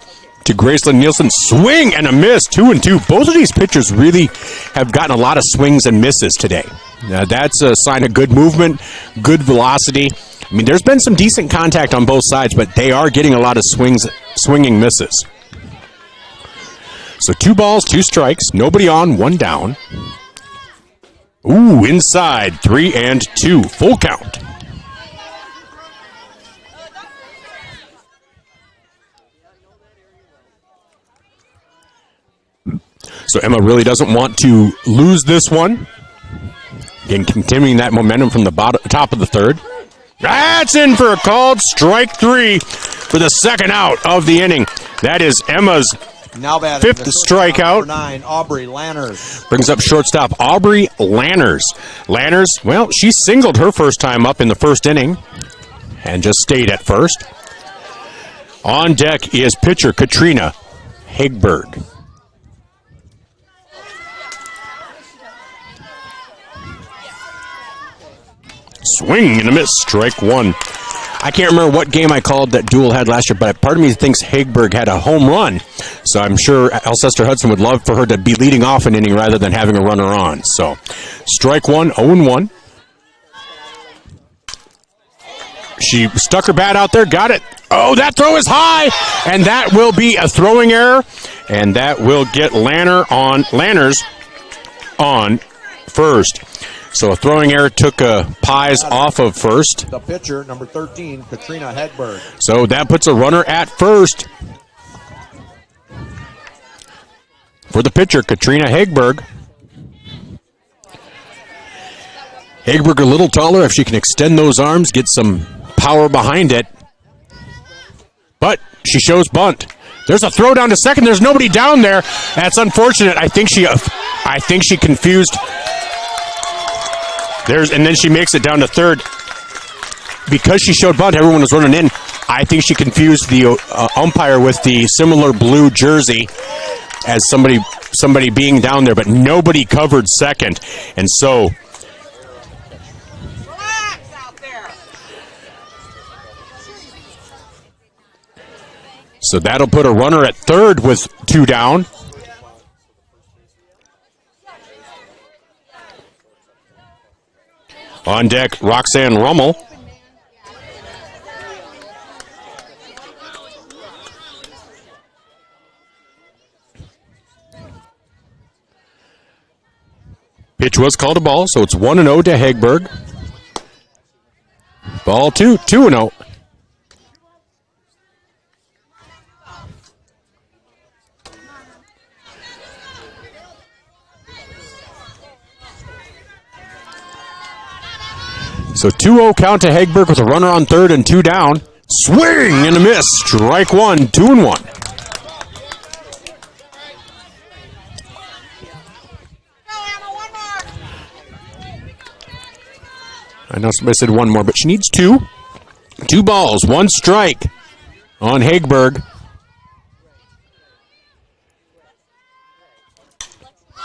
[SPEAKER 1] to Graceland Nielsen. Swing and a miss, 2-2. Both of these pitchers really have gotten a lot of swings and misses today. That's a sign of good movement, good velocity. I mean, there's been some decent contact on both sides, but they are getting a lot of swinging misses. So 2 balls, 2 strikes, nobody on, 1 down. Ooh, inside, 3-2, full count. So Emma really doesn't want to lose this one. Again, continuing that momentum from the top of the third. That's in for a called strike 3 for the second out of the inning. That is Emma's
[SPEAKER 2] now
[SPEAKER 1] 5th strikeout.
[SPEAKER 2] 9, Aubrey Lanners.
[SPEAKER 1] Brings up shortstop Aubrey Lanners. Lanners, well, she singled her first time up in the first inning and just stayed at first. On deck is pitcher Katrina Hegberg. Swing and a miss, strike 1. I can't remember what game I called that Deuel had last year, but part of me thinks Hegberg had a home run. So I'm sure Alcester-Hudson would love for her to be leading off an inning rather than having a runner on. So strike 1, 0-1. She stuck her bat out there, got it. Oh, that throw is high, and that will be a throwing error, and that will get Lanners on first. So a throwing error took Pies off of first.
[SPEAKER 2] The pitcher, number 13, Katrina Hegberg.
[SPEAKER 1] So that puts a runner at first. For the pitcher, Katrina Hegberg. Hegberg a little taller. If she can extend those arms, get some power behind it. But she shows bunt. There's a throw down to second. There's nobody down there. That's unfortunate. I think she confused. And then she makes it down to third. Because she showed bunt, everyone was running in. I think she confused the umpire with the similar blue jersey as somebody being down there, but nobody covered second. And so So that'll put a runner at third with 2 down. On deck, Roxanne Rummel. Pitch was called a ball, so it's 1-0 to Hagberg. Ball 2-0. So 2-0 count to Hagberg with a runner on third and 2 down. Swing and a miss. Strike 1, 2-1. I know somebody said 1 more, but she needs 2. 2 balls, 1 strike on Hagberg.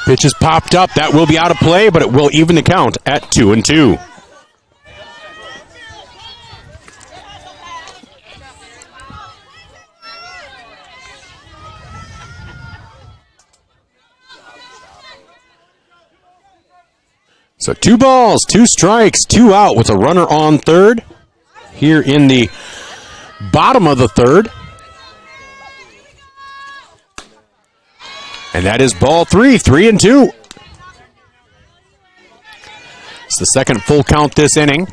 [SPEAKER 1] Pitch is popped up. That will be out of play, but it will even the count at 2-2. So 2 balls, 2 strikes, 2 out with a runner on third here in the bottom of the third. And that is ball 3, 3-2. It's the second full count this inning.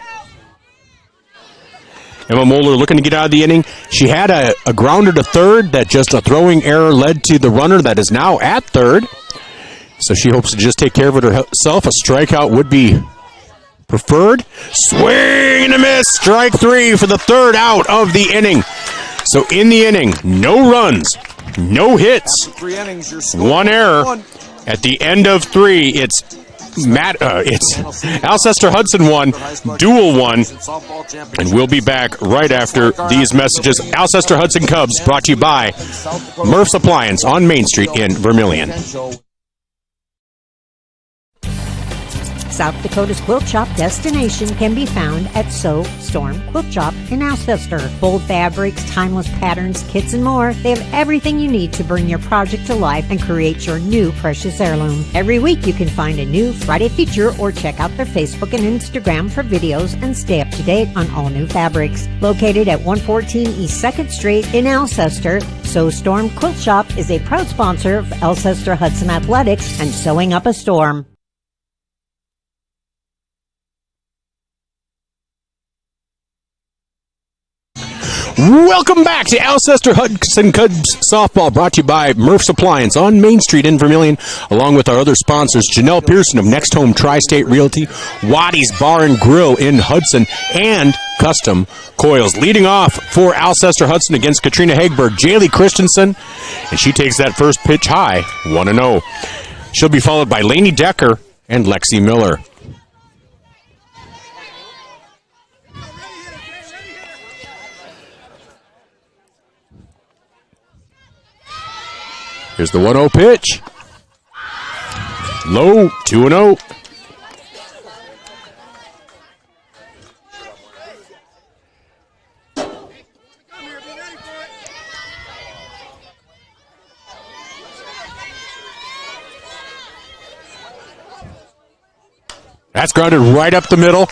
[SPEAKER 1] Emma Moeller looking to get out of the inning. She had a grounder to third that just a throwing error led to the runner that is now at third. So she hopes to just take care of it herself. A strikeout would be preferred. Swing and a miss. Strike 3 for the third out of the inning. So in the inning, no runs, no hits, 1 error. At the end of 3, it's Alcester-Hudson 1, Deuel 1, and we'll be back right after these messages. Alcester-Hudson Cubs brought to you by Murph's Appliance on Main Street in Vermilion.
[SPEAKER 4] South Dakota's quilt shop destination can be found at Storm Quilt Shop in Alcester. Bold fabrics, timeless patterns, kits, and more. They have everything you need to bring your project to life and create your new precious heirloom. Every week you can find a new Friday feature or check out their Facebook and Instagram for videos and stay up to date on all new fabrics. Located at 114 East 2nd Street in Alcester, Storm Quilt Shop is a proud sponsor of Alcester-Hudson Athletics and Sewing Up a Storm.
[SPEAKER 1] Welcome back to Alcester-Hudson Cubs softball, brought to you by Murph's Appliance on Main Street in Vermilion, along with our other sponsors, Janelle Pearson of Next Home Tri-State Realty, Wattie's Bar and Grill in Hudson, and Custom Coils. Leading off for Alcester-Hudson against Katrina Hagberg, Jaylee Christensen, and she takes that first pitch high, 1-0. She'll be followed by Lainey Decker and Lexi Miller. Here's the 1-0 pitch. Low, 2-0. That's grounded right up the middle.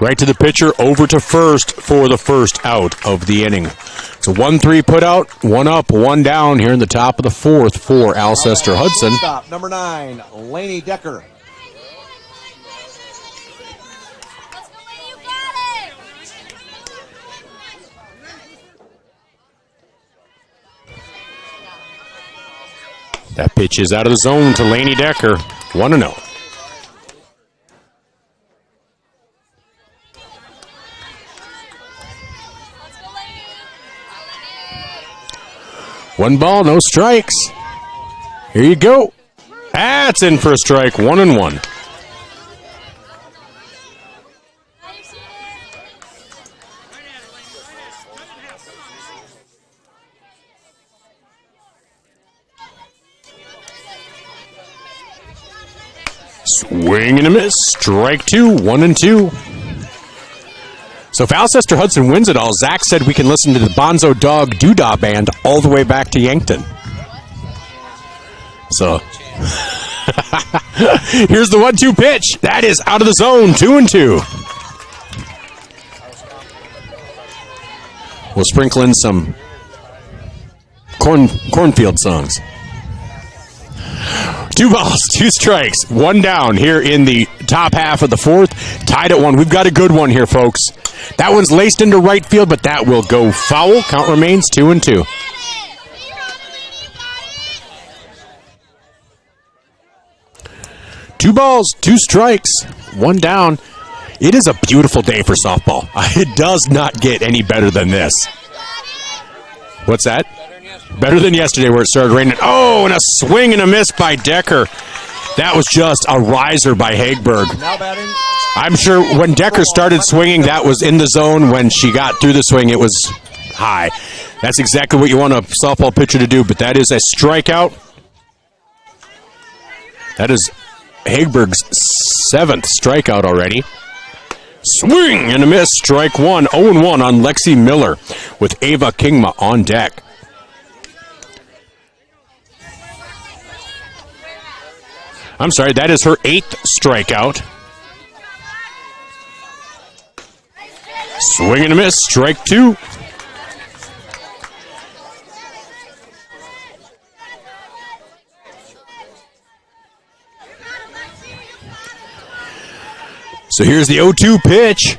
[SPEAKER 1] Right to the pitcher, over to first for the first out of the inning. It's a 1-3 put out, 1 up, 1 down here in the top of the 4th for Alcester-Hudson.
[SPEAKER 2] Stop, number 9, Lainey Decker.
[SPEAKER 1] That pitch is out of the zone to Lainey Decker, 1-0. One ball, no strikes. Here you go. That's in for a strike, 1-1. Swing and a miss. Strike 2, 1-2. So So if Alcester-Hudson wins it all, Zach said we can listen to the Bonzo Dog Doodah Band all the way back to Yankton. So here's the 1-2 pitch. That is out of the zone, 2-2. We'll sprinkle in some cornfield songs. 2 balls, 2 strikes, 1 down here in the top half of the 4th. Tied at 1. We've got a good one here, folks. That one's laced into right field, but that will go foul. Count remains 2-2. Two balls, 2 strikes, 1 down. It is a beautiful day for softball. It does not get any better than this. What's that? Better than yesterday where it started raining. Oh, and a swing and a miss by Decker. That was just a riser by Hagberg.
[SPEAKER 2] Now batting.
[SPEAKER 1] I'm sure when Decker started swinging, that was in the zone. When she got through the swing, it was high. That's exactly what you want a softball pitcher to do, but that is a strikeout. That is Hagberg's 7th strikeout already. Swing and a miss, strike 1. 0-1 on Lexi Miller with Ava Kingma on deck. I'm sorry, that is her 8th strikeout. Swing and a miss, strike 2. So here's the 0-2 pitch.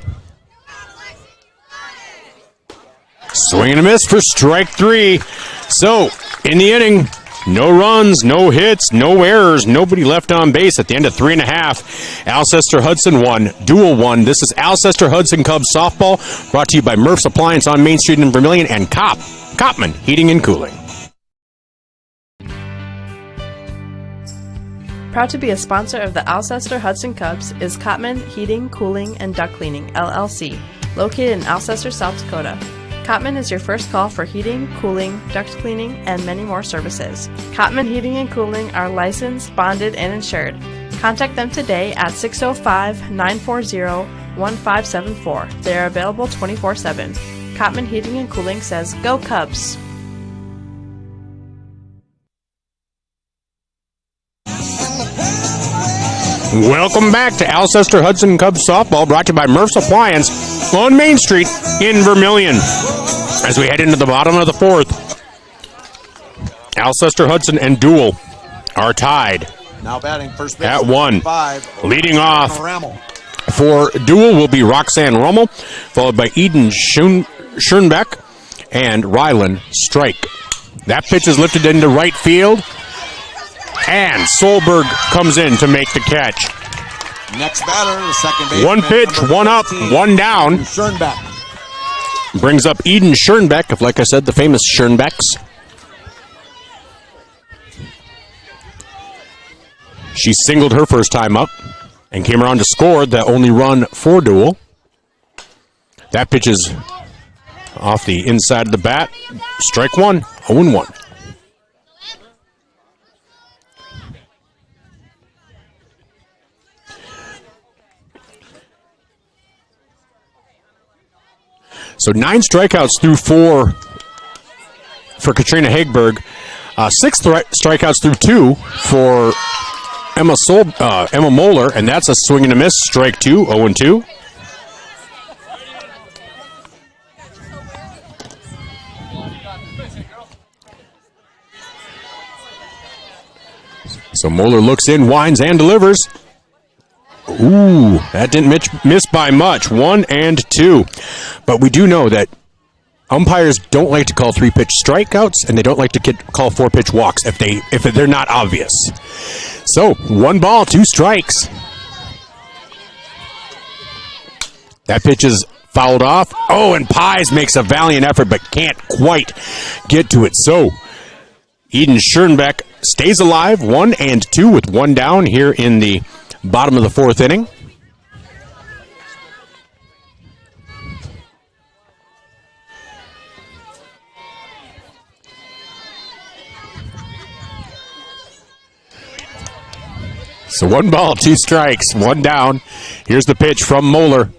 [SPEAKER 1] Swing and a miss for strike 3. So, in the inning, no runs, no hits, no errors, nobody left on base at the end of 3.5. Alcester-Hudson 1, Deuel 1. This is Alcester-Hudson Cubs softball, brought to you by Murph's Appliance on Main Street in Vermilion and Kopman Heating and Cooling.
[SPEAKER 5] Proud to be a sponsor of the Alcester-Hudson Cubs is Kopman Heating, Cooling, and Duct Cleaning, LLC, located in Alcester, South Dakota. Kopman is your first call for heating, cooling, duct cleaning, and many more services. Kopman Heating and Cooling are licensed, bonded, and insured. Contact them today at 605-940-1574. They are available 24/7. Kopman Heating and Cooling says, "Go Cubs!"
[SPEAKER 1] Welcome back to Alcester-Hudson Cubs softball, brought to you by Murph's Appliance on Main Street in Vermilion. As we head into the bottom of the 4th, Alcester-Hudson and Deuel are tied.
[SPEAKER 2] Now batting first base
[SPEAKER 1] at 1.
[SPEAKER 2] 5.
[SPEAKER 1] Leading off for Deuel will be Roxanne Rommel, followed by Eden Schoenbeck and Rylan Strike. That pitch is lifted into right field. And Solberg comes in to make the catch.
[SPEAKER 2] Next batter, the second baseman.
[SPEAKER 1] 1 pitch, 1 up, 1 down.
[SPEAKER 2] Schoenbeck.
[SPEAKER 1] Brings up Eden Schoenbeck, of, like I said, the famous Schoenbecks. She singled her first time up and came around to score the only run for Deuel. That pitch is off the inside of the bat. Strike 1, 0-1. So 9 strikeouts through 4 for Katrina Hagberg. 6 strikeouts through 2 for Emma Moeller, and that's a swing and a miss. Strike 2, 0-2. So Moeller looks in, winds, and delivers. Ooh, that didn't miss by much. 1 and 2. But we do know that umpires don't like to call 3-pitch strikeouts, and they don't like to call 4-pitch walks if they're not obvious. So 1 ball, 2 strikes. That pitch is fouled off. Oh, and Pies makes a valiant effort but can't quite get to it. So Eden Schoenbeck stays alive, 1 and 2 with 1 down here in the bottom of the 4th inning. So 1 ball, 2 strikes, 1 down. Here's the pitch from Moeller.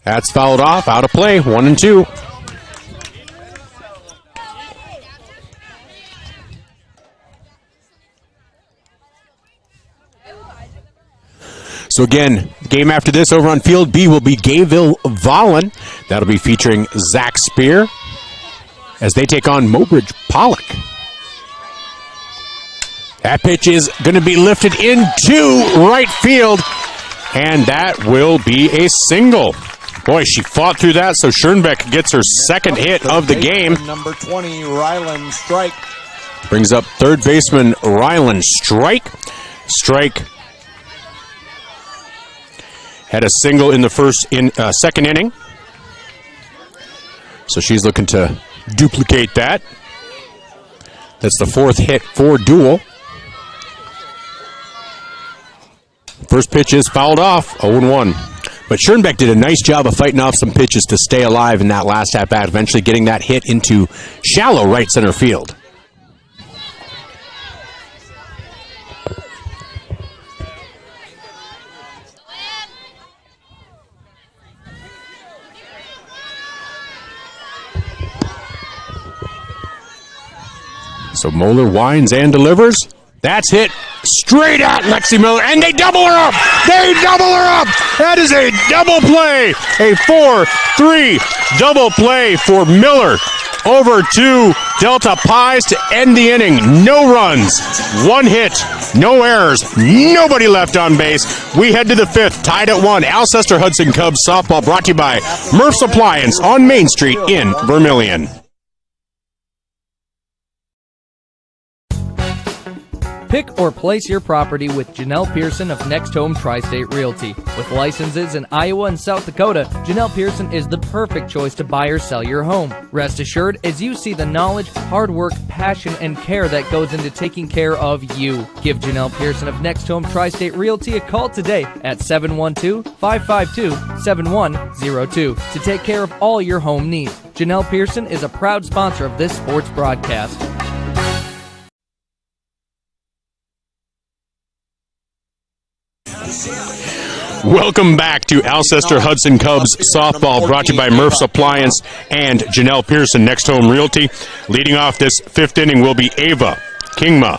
[SPEAKER 1] That's fouled off, out of play, 1 and 2. So again, game after this over on Field B will be Gayville-Vollen. That'll be featuring Zach Spear as they take on Mobridge Pollock. That pitch is going to be lifted into right field, and that will be a single. Boy, she fought through that, so Schoenbeck gets her second hit of the game.
[SPEAKER 2] Number 20, Ryland Strike.
[SPEAKER 1] Brings up third baseman Ryland Strike. Strike had a single in the second inning. So she's looking to duplicate that. That's the fourth hit for Deuel. First pitch is fouled off, 0-1. But Schoenbeck did a nice job of fighting off some pitches to stay alive in that last at-bat, eventually getting that hit into shallow right center field. So Moeller winds and delivers. That's hit straight at Lexi Miller, and they double her up! They double her up! That is a double play! A 4-3 double play for Miller. Over to Delta Pies to end the inning. No runs, 1 hit, no errors, nobody left on base. We head to the 5th, tied at 1. Alcester-Hudson Cubs softball brought to you by Murph's Appliance on Main Street in Vermilion.
[SPEAKER 6] Pick or place your property with Janelle Pearson of Next Home Tri-State Realty. With licenses in Iowa and South Dakota, Janelle Pearson is the perfect choice to buy or sell your home. Rest assured, as you see the knowledge, hard work, passion, and care that goes into taking care of you. Give Janelle Pearson of Next Home Tri-State Realty a call today at 712-552-7102 to take care of all your home needs. Janelle Pearson is a proud sponsor of this sports broadcast.
[SPEAKER 1] Welcome back to Alcester-Hudson Cubs softball, brought to you by Murph's Appliance and Janelle Pearson, Next Home Realty. Leading off this 5th inning will be Ava Kingma.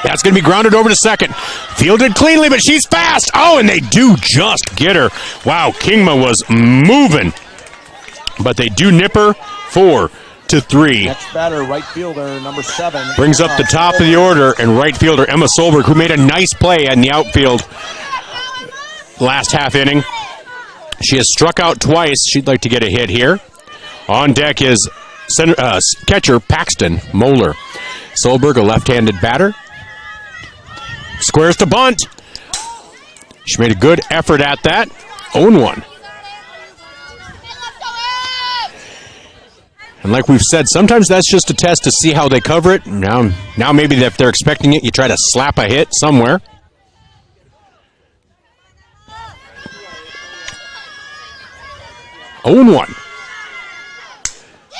[SPEAKER 1] That's going to be grounded over to second. Fielded cleanly, but she's fast. Oh, and they do just get her. Wow, Kingma was moving. But they do nip her 4-3.
[SPEAKER 2] Next batter, right fielder, number 7.
[SPEAKER 1] Brings up the top of the order, and right fielder Emma Solberg, who made a nice play in the outfield last half inning. She has struck out twice. She'd like to get a hit here. On deck is catcher Paxton Moeller. Solberg, a left-handed batter. Squares to bunt. She made a good effort at that. 0-1. And like we've said, sometimes that's just a test to see how they cover it. Now maybe if they're expecting it, you try to slap a hit somewhere. Oh, 1.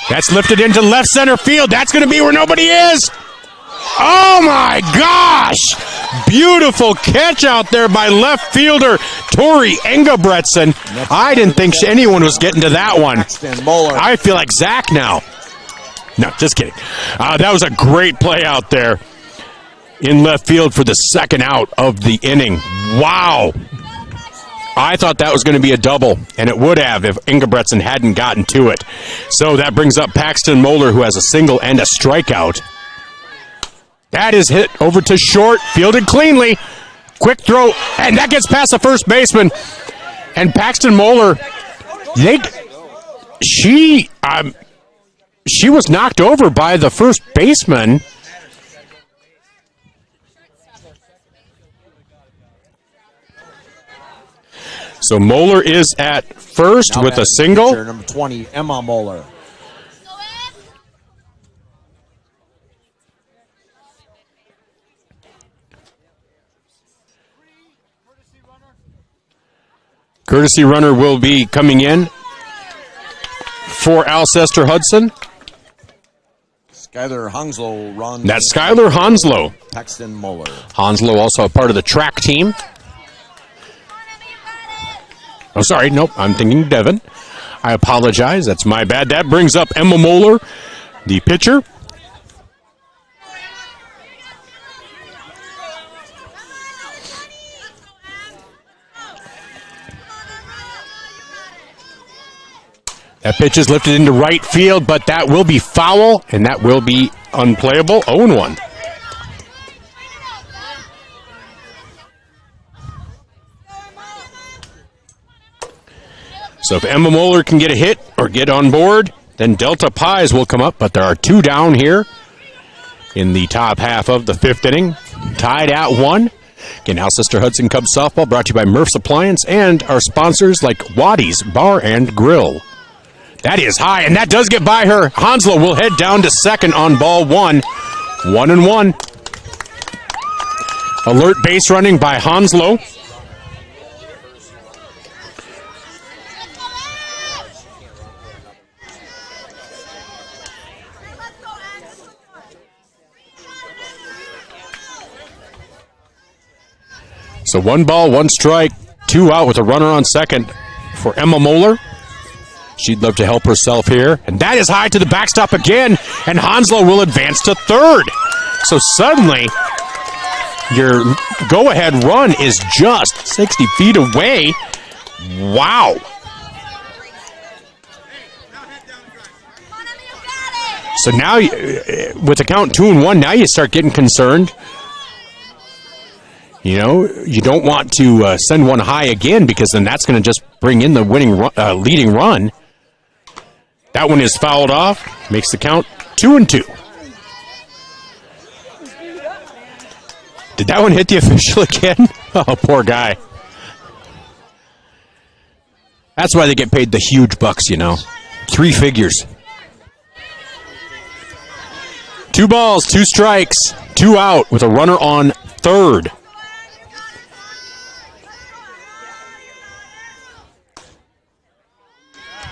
[SPEAKER 1] That's lifted into left center field. That's going to be where nobody is. Oh, my gosh. Beautiful catch out there by left fielder Tori Engebretson. I didn't think anyone was getting to that one. I feel like Zach now. No, just kidding. That was a great play out there in left field for the second out of the inning. Wow. I thought that was going to be a double, and it would have if Engebretson hadn't gotten to it. So that brings up Paxton Moeller, who has a single and a strikeout. That is hit over to short, fielded cleanly. Quick throw, and that gets past the first baseman. And Paxton Moeller, she was knocked over by the first baseman. So Moeller is at first with a single.
[SPEAKER 2] Number 20, Emma Moeller.
[SPEAKER 1] Courtesy runner will be coming in for Alcester-Hudson.
[SPEAKER 2] Skylar Hanslow runs.
[SPEAKER 1] That's Skylar Hanslow.
[SPEAKER 2] Paxton Moeller.
[SPEAKER 1] Hanslow also a part of the track team. Oh, sorry. Nope. I'm thinking Devin. I apologize. That's my bad. That brings up Emma Moeller, the pitcher. That pitch is lifted into right field, but that will be foul, and that will be unplayable. 0-1. So if Emma Moeller can get a hit or get on board, then Delta Pies will come up, but there are 2 down here in the top half of the 5th inning, tied at 1. Again, Alcester-Hudson Cubs softball brought to you by Murph's Appliance and our sponsors like Waddy's Bar and Grill. That is high, and that does get by her. Hanslow will head down to second on ball 1. 1-1. Alert base running by Hanslow. So 1 ball, 1 strike, 2 out with a runner on second for Emma Moeller. She'd love to help herself here. And that is high to the backstop again. And Hanslow will advance to third. So suddenly, your go-ahead run is just 60 feet away. Wow. So now, with the count 2-1, now you start getting concerned. You know, you don't want to send one high again because then that's going to just bring in the winning leading run. That one is fouled off, makes the count 2-2. Did that one hit the official again? Oh, poor guy. That's why they get paid the huge bucks, you know. 3 figures. 2 balls, 2 strikes, 2 out with a runner on third.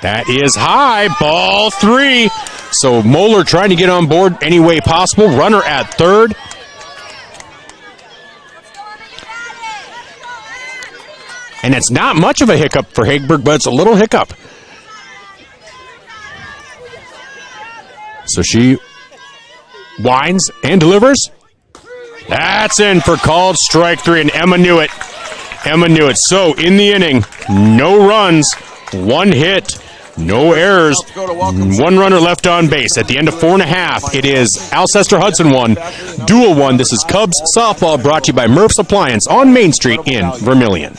[SPEAKER 1] That is high, ball 3. So Moeller trying to get on board any way possible. Runner at third. And it's not much of a hiccup for Hagberg, but it's a little hiccup. So she winds and delivers. That's in for called strike 3, and Emma knew it. Emma knew it. So in the inning, no runs, 1 hit. No errors. 1 runner left on base. At the end of 4.5, it is Alcester-Hudson 1, Deuel 1. This is Cubs softball brought to you by Murph's Appliance on Main Street in Vermillion.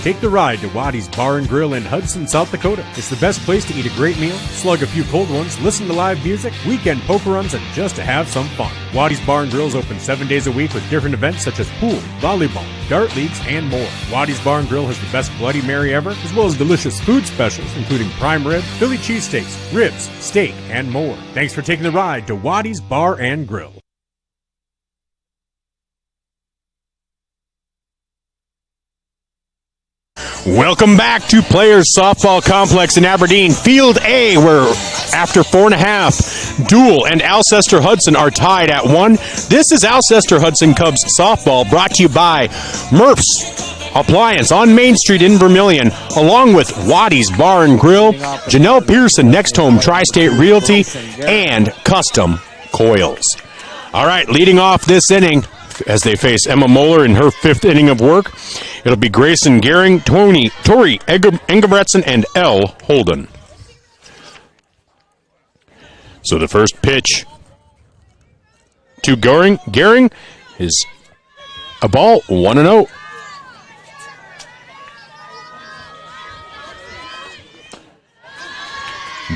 [SPEAKER 10] Take the ride to Waddy's Bar and Grill in Hudson, South Dakota. It's the best place to eat a great meal, slug a few cold ones, listen to live music, weekend poker runs, and just to have some fun. Waddy's Bar and Grill is open 7 days a week with different events such as pool, volleyball, dart leagues, and more. Waddy's Bar and Grill has the best Bloody Mary ever, as well as delicious food specials, including prime rib, Philly cheesesteaks, ribs, steak, and more. Thanks for taking the ride to Waddy's Bar and Grill.
[SPEAKER 1] Welcome back to Players Softball Complex in Aberdeen. Field A, where after 4.5, Deuel and Alcester-Hudson are tied at 1. This is Alcester-Hudson Cubs softball brought to you by Murph's Appliance on Main Street in Vermillion, along with Waddy's Bar and Grill, Janelle Pearson, Next Home Tri-State Realty, and Custom Coils. All right, leading off this inning, as they face Emma Moeller in her 5th inning of work, it'll be Grayson Gehring, Tori Engebretson, and Elle Holden. So the first pitch to Gehring is a ball, 1-0.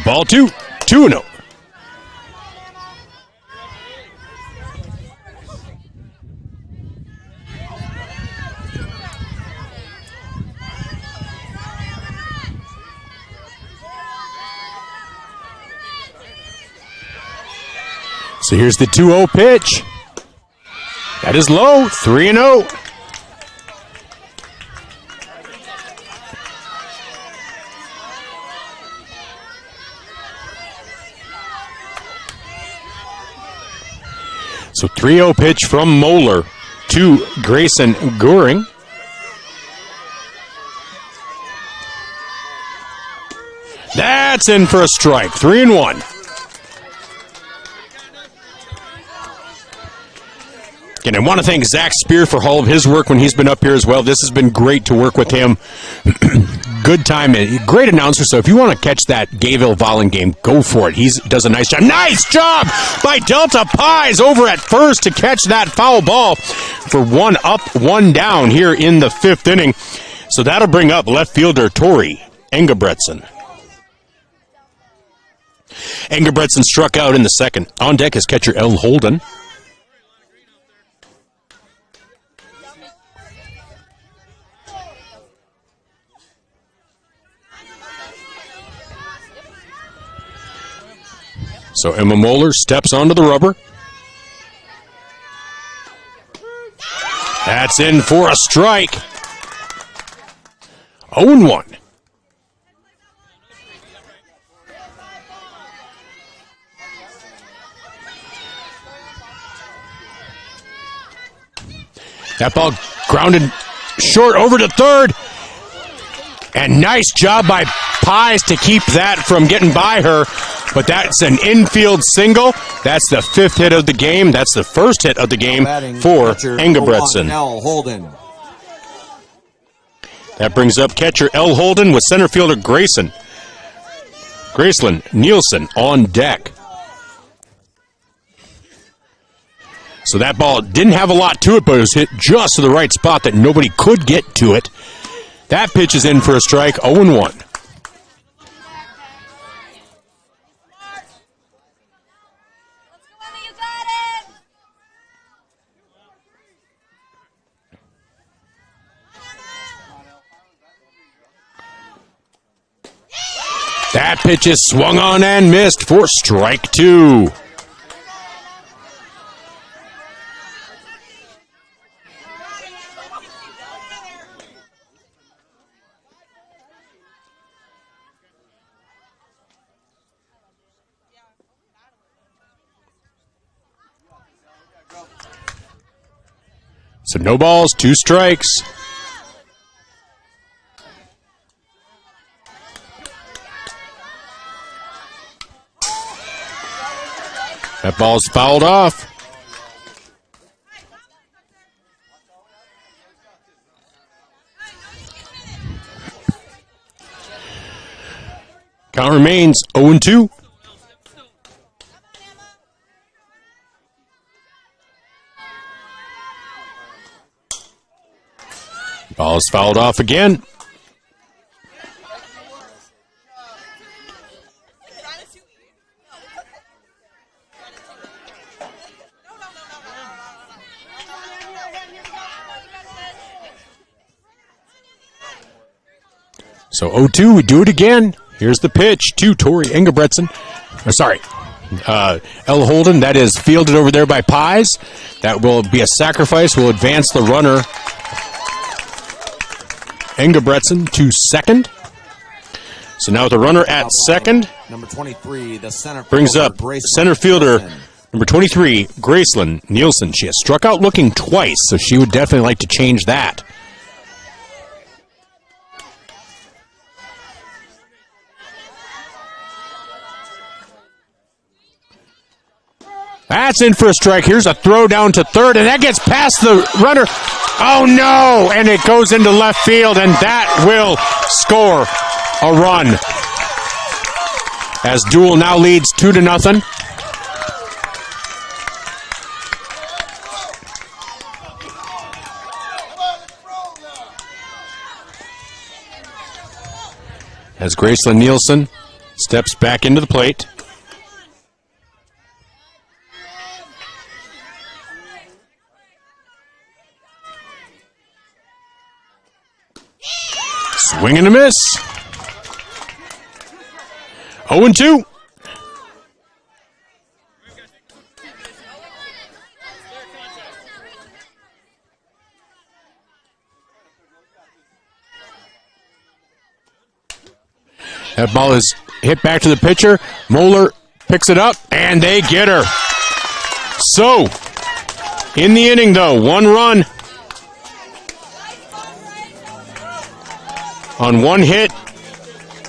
[SPEAKER 1] Ball 2, 2-0. So here's the 2-0 pitch. That is low, 3-0. So 3-0 pitch from Moeller to Grayson Goring. That's in for a strike. 3-1. And I want to thank Zach Spear for all of his work when he's been up here as well. This has been great to work with him. Good time. Great announcer. So if you want to catch that Gayville-Vollen game, go for it. He does a nice job. Nice job by Delta Pies over at first to catch that foul ball for 1 up, 1 down here in the 5th inning. So that'll bring up left fielder Tori Engebretson. Engebretson struck out in the 2nd. On deck is catcher El Holden. So Emma Moeller steps onto the rubber. That's in for a strike. 0-1. That ball grounded short over to third. And nice job by Pies to keep that from getting by her. But that's an infield single. That's the 5th hit of the game. That's the first hit of the game for Engebretson. That brings up catcher El Holden with center fielder Graceland Nielsen on deck. So that ball didn't have a lot to it, but it was hit just to the right spot that nobody could get to it. That pitch is in for a strike, 0-1. That pitch is swung on and missed for strike 2. So no balls, 2 strikes. That ball's fouled off. Count remains 0-2. Ball's fouled off again. So 0-2, we do it again. Here's the pitch to Tori Engebretson. El Holden. That is fielded over there by Pies. That will be a sacrifice. Will advance the runner Engebretson to second. So now the runner at second.
[SPEAKER 2] Number 23, the center
[SPEAKER 1] brings up center fielder number 23, Graceland Nielsen. She has struck out looking twice, so she would definitely like to change that. That's in for a strike. Here's a throw down to third, and that gets past the runner. Oh, no! And it goes into left field, and that will score a run. As Deuel now leads 2-0. As Graceland Nielsen steps back into the plate. Swing and a miss. 0-2. That ball is hit back to the pitcher. Moeller picks it up, and they get her. So, In the inning, though, 1 run on 1 hit.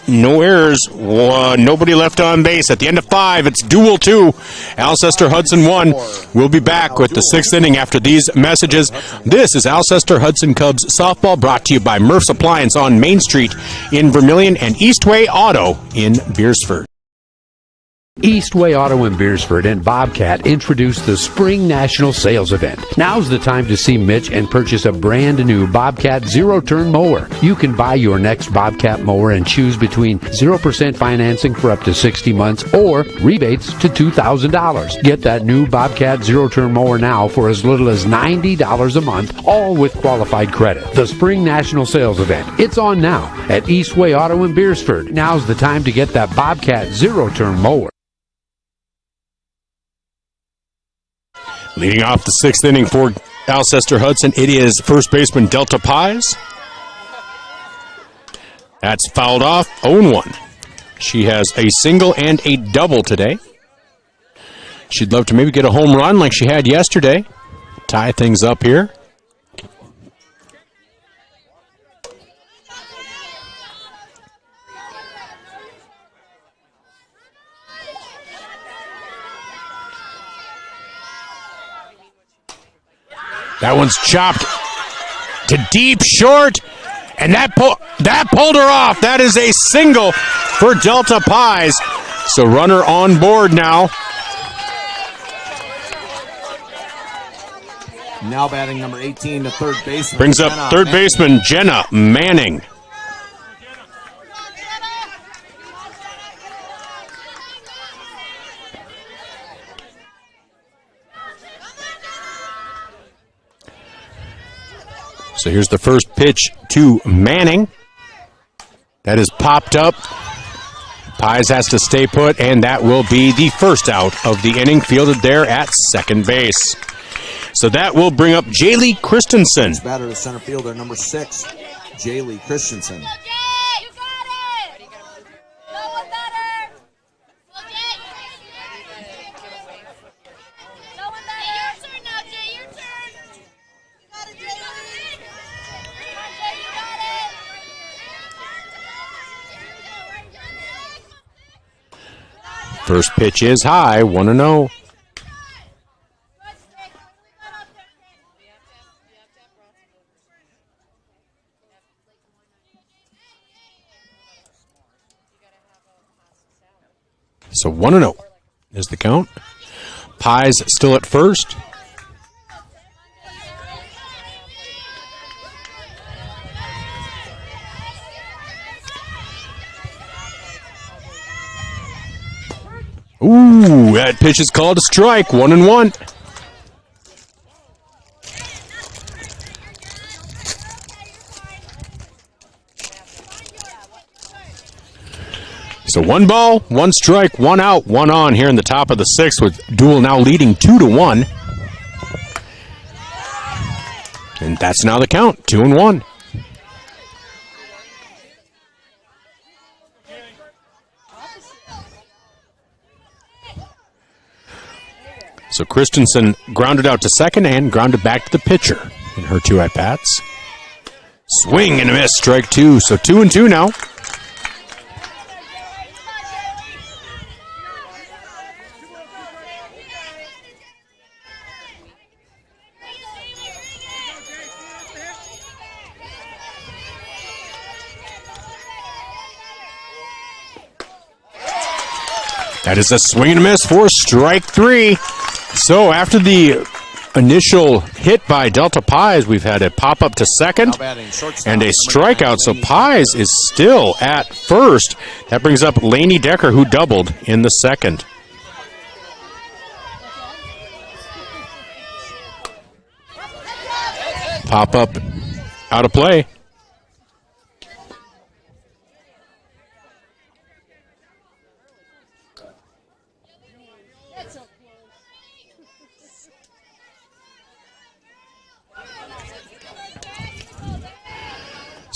[SPEAKER 1] No errors. Nobody left on base. At the end of 5, it's Deuel 2, Alcester-Hudson 1. We'll be back with the 6th inning after these messages. This is Alcester-Hudson Cubs softball, brought to you by Murph's Appliance on Main Street in Vermilion and Eastway Auto in Beersford.
[SPEAKER 7] Eastway Auto in Beersford and Bobcat introduced the Spring National Sales Event. Now's the time to see Mitch and purchase a brand new Bobcat zero-turn mower. You can buy your next Bobcat mower and choose between 0% financing for up to 60 months or rebates to $2,000. Get that new Bobcat zero-turn mower now for as little as $90 a month, all with qualified credit. The Spring National Sales Event. It's on now at Eastway Auto in Beersford. Now's the time to get that Bobcat zero-turn mower.
[SPEAKER 1] Leading off the 6th inning for Alcester-Hudson, it is first baseman Delta Pies. That's fouled off, 0-1. She has a single and a double today. She'd love to maybe get a home run like she had yesterday. Tie things up here. That one's chopped to deep short, and that pulled her off. That is a single for Delta Pies. So runner on board now.
[SPEAKER 2] Now batting number 18 to third baseman.
[SPEAKER 1] Brings up third baseman Jenna Manning. So here's the first pitch to Manning. That is popped up. Pies has to stay put, and that will be the first out of the inning, fielded there at second base. So that will bring up Jaylee Christensen.
[SPEAKER 2] Batter to center fielder, number 6, Jaylee Christensen.
[SPEAKER 1] First pitch is high, 1-0. So 1-0 is the count. Pies still at first. Ooh, that pitch is called a strike, 1-1. So 1 ball, 1 strike, 1 out, 1 on here in the top of the 6th, with Deuel now leading 2-1. And that's now the count, 2-1. So Christensen grounded out to second and grounded back to the pitcher in her 2 at-bats. Swing and a miss, strike 2. So 2-2 now. That is a swing and a miss for strike 3. So after the initial hit by Delta Pies, we've had a pop-up to second and a strikeout. So Pies is still at first. That brings up Lainey Decker, who doubled in the second. Pop-up out of play.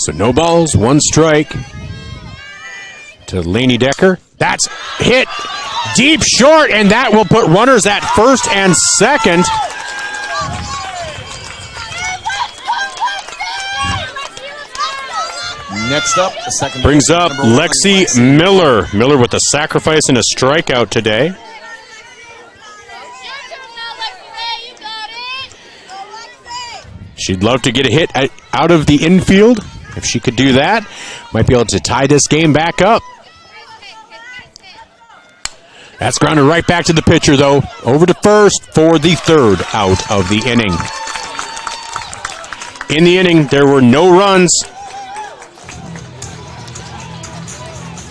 [SPEAKER 1] So no balls, 1 strike to Lainey Decker. That's hit deep short, and that will put runners at first and second.
[SPEAKER 2] Next up, the second
[SPEAKER 1] Brings up
[SPEAKER 2] number 1,
[SPEAKER 1] Lexi Miller. Miller with a sacrifice and a strikeout today. She'd love to get a hit out of the infield. If she could do that, might be able to tie this game back up. That's grounded right back to the pitcher, though. Over to first for the third out of the inning. In the inning, there were no runs.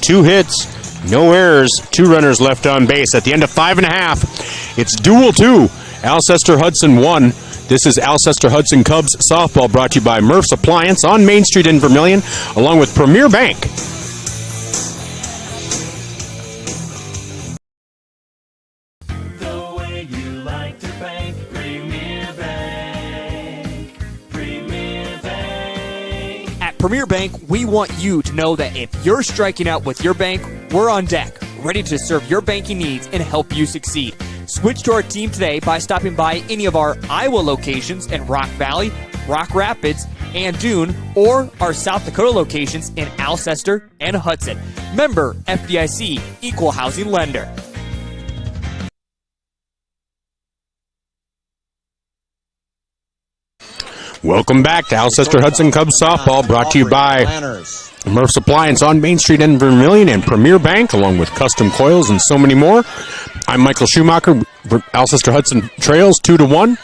[SPEAKER 1] 2 hits, no errors, 2 runners left on base. At the end of 5 1/2, it's Deuel 2, Alcester-Hudson 1. This is Alcester-Hudson Cubs softball, brought to you by Murph's Appliance on Main Street in Vermilion, along with Premier Bank.
[SPEAKER 11] The way you like to bank, Premier Bank. Premier Bank.
[SPEAKER 9] At Premier Bank, we want you to know that if you're striking out with your bank, we're on deck, ready to serve your banking needs and help you succeed. Switch to our team today by stopping by any of our Iowa locations in Rock Valley, Rock Rapids, and Dune, or our South Dakota locations in Alcester and Hudson. Member FDIC, Equal Housing Lender.
[SPEAKER 1] Welcome back to Alcester-Hudson Cubs softball, brought to you by Murph's Appliance on Main Street in Vermilion and Premier Bank, along with custom coils and so many more. I'm Michael Schumacher. Alcester-Hudson trails 2-1.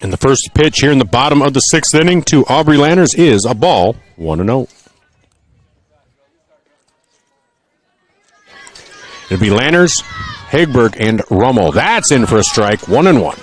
[SPEAKER 1] And the first pitch here in the bottom of the 6th inning to Aubrey Lanners is a ball, 1-0. It'll be Lanners, Hagberg, and Rummel. That's in for a strike, 1-1.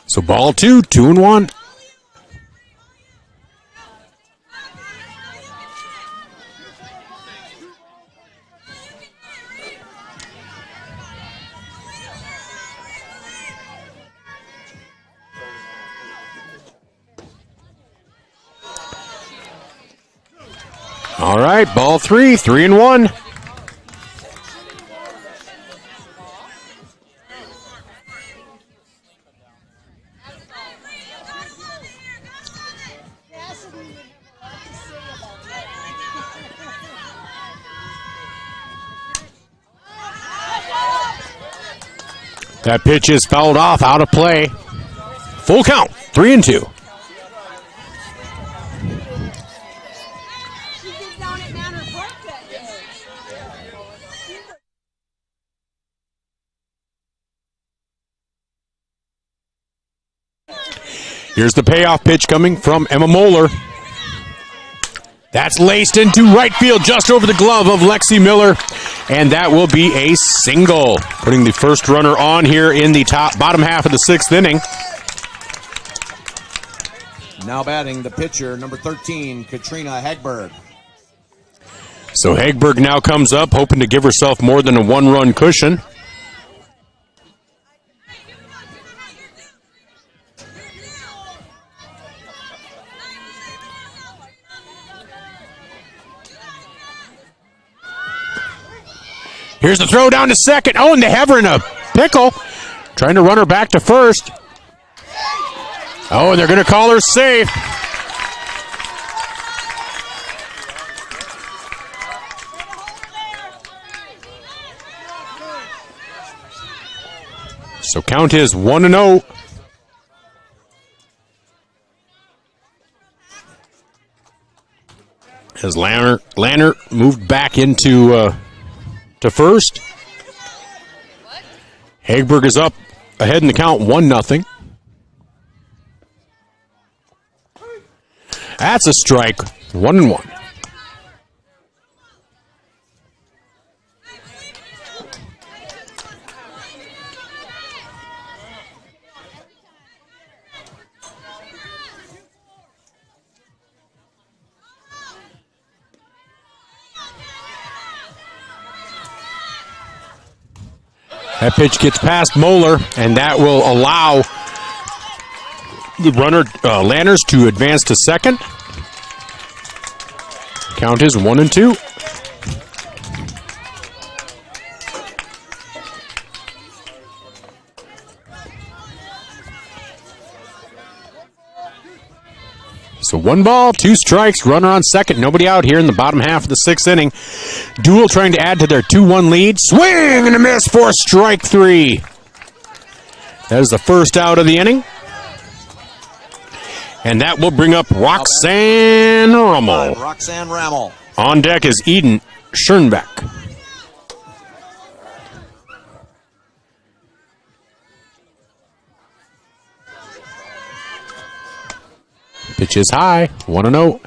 [SPEAKER 1] So ball 2, 2-1. All right, ball 3, 3-1. That pitch is fouled off, out of play. Full count, 3-2. Here's the payoff pitch coming from Emma Moeller. That's laced into right field, just over the glove of Lexi Miller. And that will be a single, putting the first runner on here in the bottom half of the 6th inning.
[SPEAKER 2] Now batting the pitcher, number 13, Katrina Hagberg.
[SPEAKER 1] So Hagberg now comes up, hoping to give herself more than a 1-run cushion. Here's the throw down to second. Oh, and they have her in a pickle. Trying to run her back to first. Oh, and they're going to call her safe. So count is 1-0. As Lanner moved back into to first. Hagberg is up ahead in the count, 1-0. That's a strike, 1-1. That pitch gets past Moeller, and that will allow the runner, Lanners, to advance to second. Count is 1-2. So 1 ball, 2 strikes, runner on second. Nobody out here in the bottom half of the 6th inning. Deuel trying to add to their 2-1 lead. Swing and a miss for strike 3. That is the first out of the inning. And that will bring up Roxanne Rummel.
[SPEAKER 2] Roxanne Rummel.
[SPEAKER 1] On deck is Eden Schoenbeck. Pitch is high, 1-0.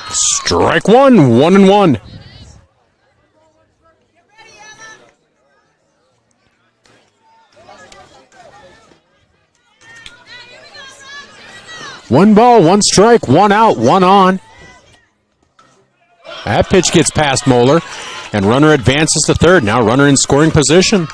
[SPEAKER 1] Strike 1, 1-1. One ball, 1 strike, 1 out, 1 on. That pitch gets past Moeller, and runner advances to third. Now runner in scoring position.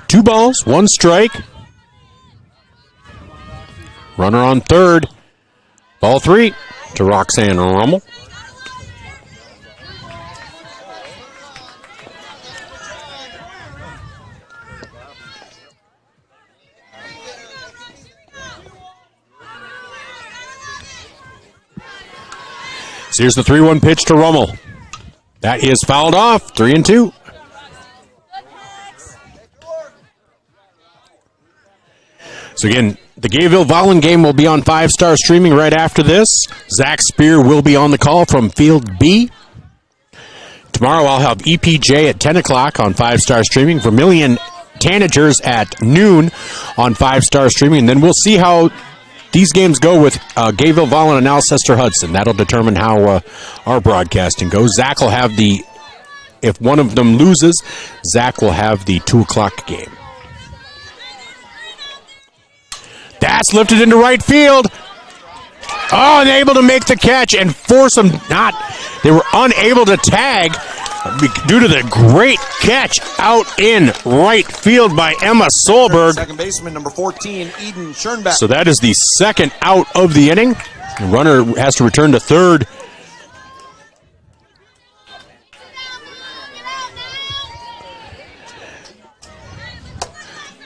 [SPEAKER 1] Two balls, 1 strike. Runner on third. Ball 3 to Roxanne Rummel. So here's the 3-1 pitch to Rummel. That is fouled off, 3-2. So again, the Gayville-Vollen game will be on 5-Star streaming right after this. Zach Spear will be on the call from Field B. Tomorrow I'll have EPJ at 10 o'clock on 5-Star streaming. Vermilion Tanagers at noon on 5-Star streaming. And then we'll see how these games go with Gayville-Vollen and Alcester-Hudson. That'll determine how our broadcasting goes. Zach will have if one of them loses, Zach will have the 2 o'clock game. That's lifted into right field. Oh, and able to make the catch and force them not. They were unable to tag due to the great catch out in right field by Emma Solberg.
[SPEAKER 2] Second baseman, number 14, Eden Schoenbeck.
[SPEAKER 1] So that is the second out of the inning. The runner has to return to third.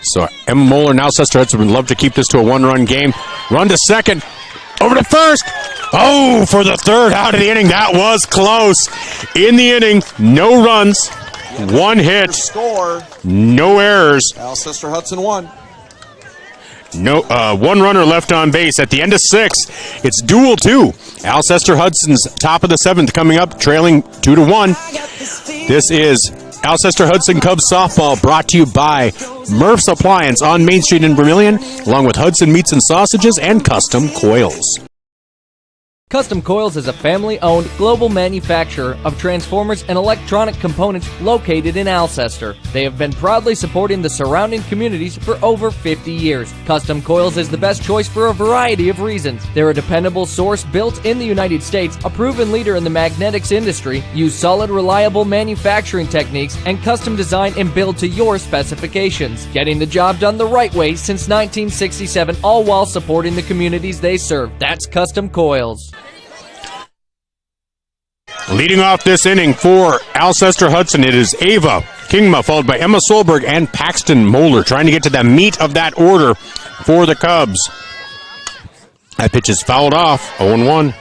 [SPEAKER 1] So Emma Moeller and Alcester-Hudson would love to keep this to a 1-run game. Run to second. Over to first. Oh, for the third out of the inning. That was close. In the inning, no runs, 1 hit,
[SPEAKER 2] Score.
[SPEAKER 1] no errors.
[SPEAKER 2] Alcester-Hudson won.
[SPEAKER 1] No, 1 runner left on base. At the end of 6, it's Deuel 2. Alcester-Hudson's top of the 7th coming up, trailing 2-1. This is Alcester-Hudson Cubs softball, brought to you by Murph's Appliance on Main Street in Vermilion, along with Hudson Meats and Sausages and Custom Coils.
[SPEAKER 6] Custom Coils is a family-owned global manufacturer of transformers and electronic components located in Alcester. They have been proudly supporting the surrounding communities for over 50 years. Custom Coils is the best choice for a variety of reasons. They're a dependable source built in the United States, a proven leader in the magnetics industry, use solid, reliable manufacturing techniques, and custom design and build to your specifications. Getting the job done the right way since 1967, all while supporting the communities they serve. That's Custom Coils.
[SPEAKER 1] Leading off this inning for Alcester-Hudson, it is Ava Kingma, followed by Emma Solberg and Paxton Moeller, trying to get to the meat of that order for the Cubs. That pitch is fouled off, 0-1.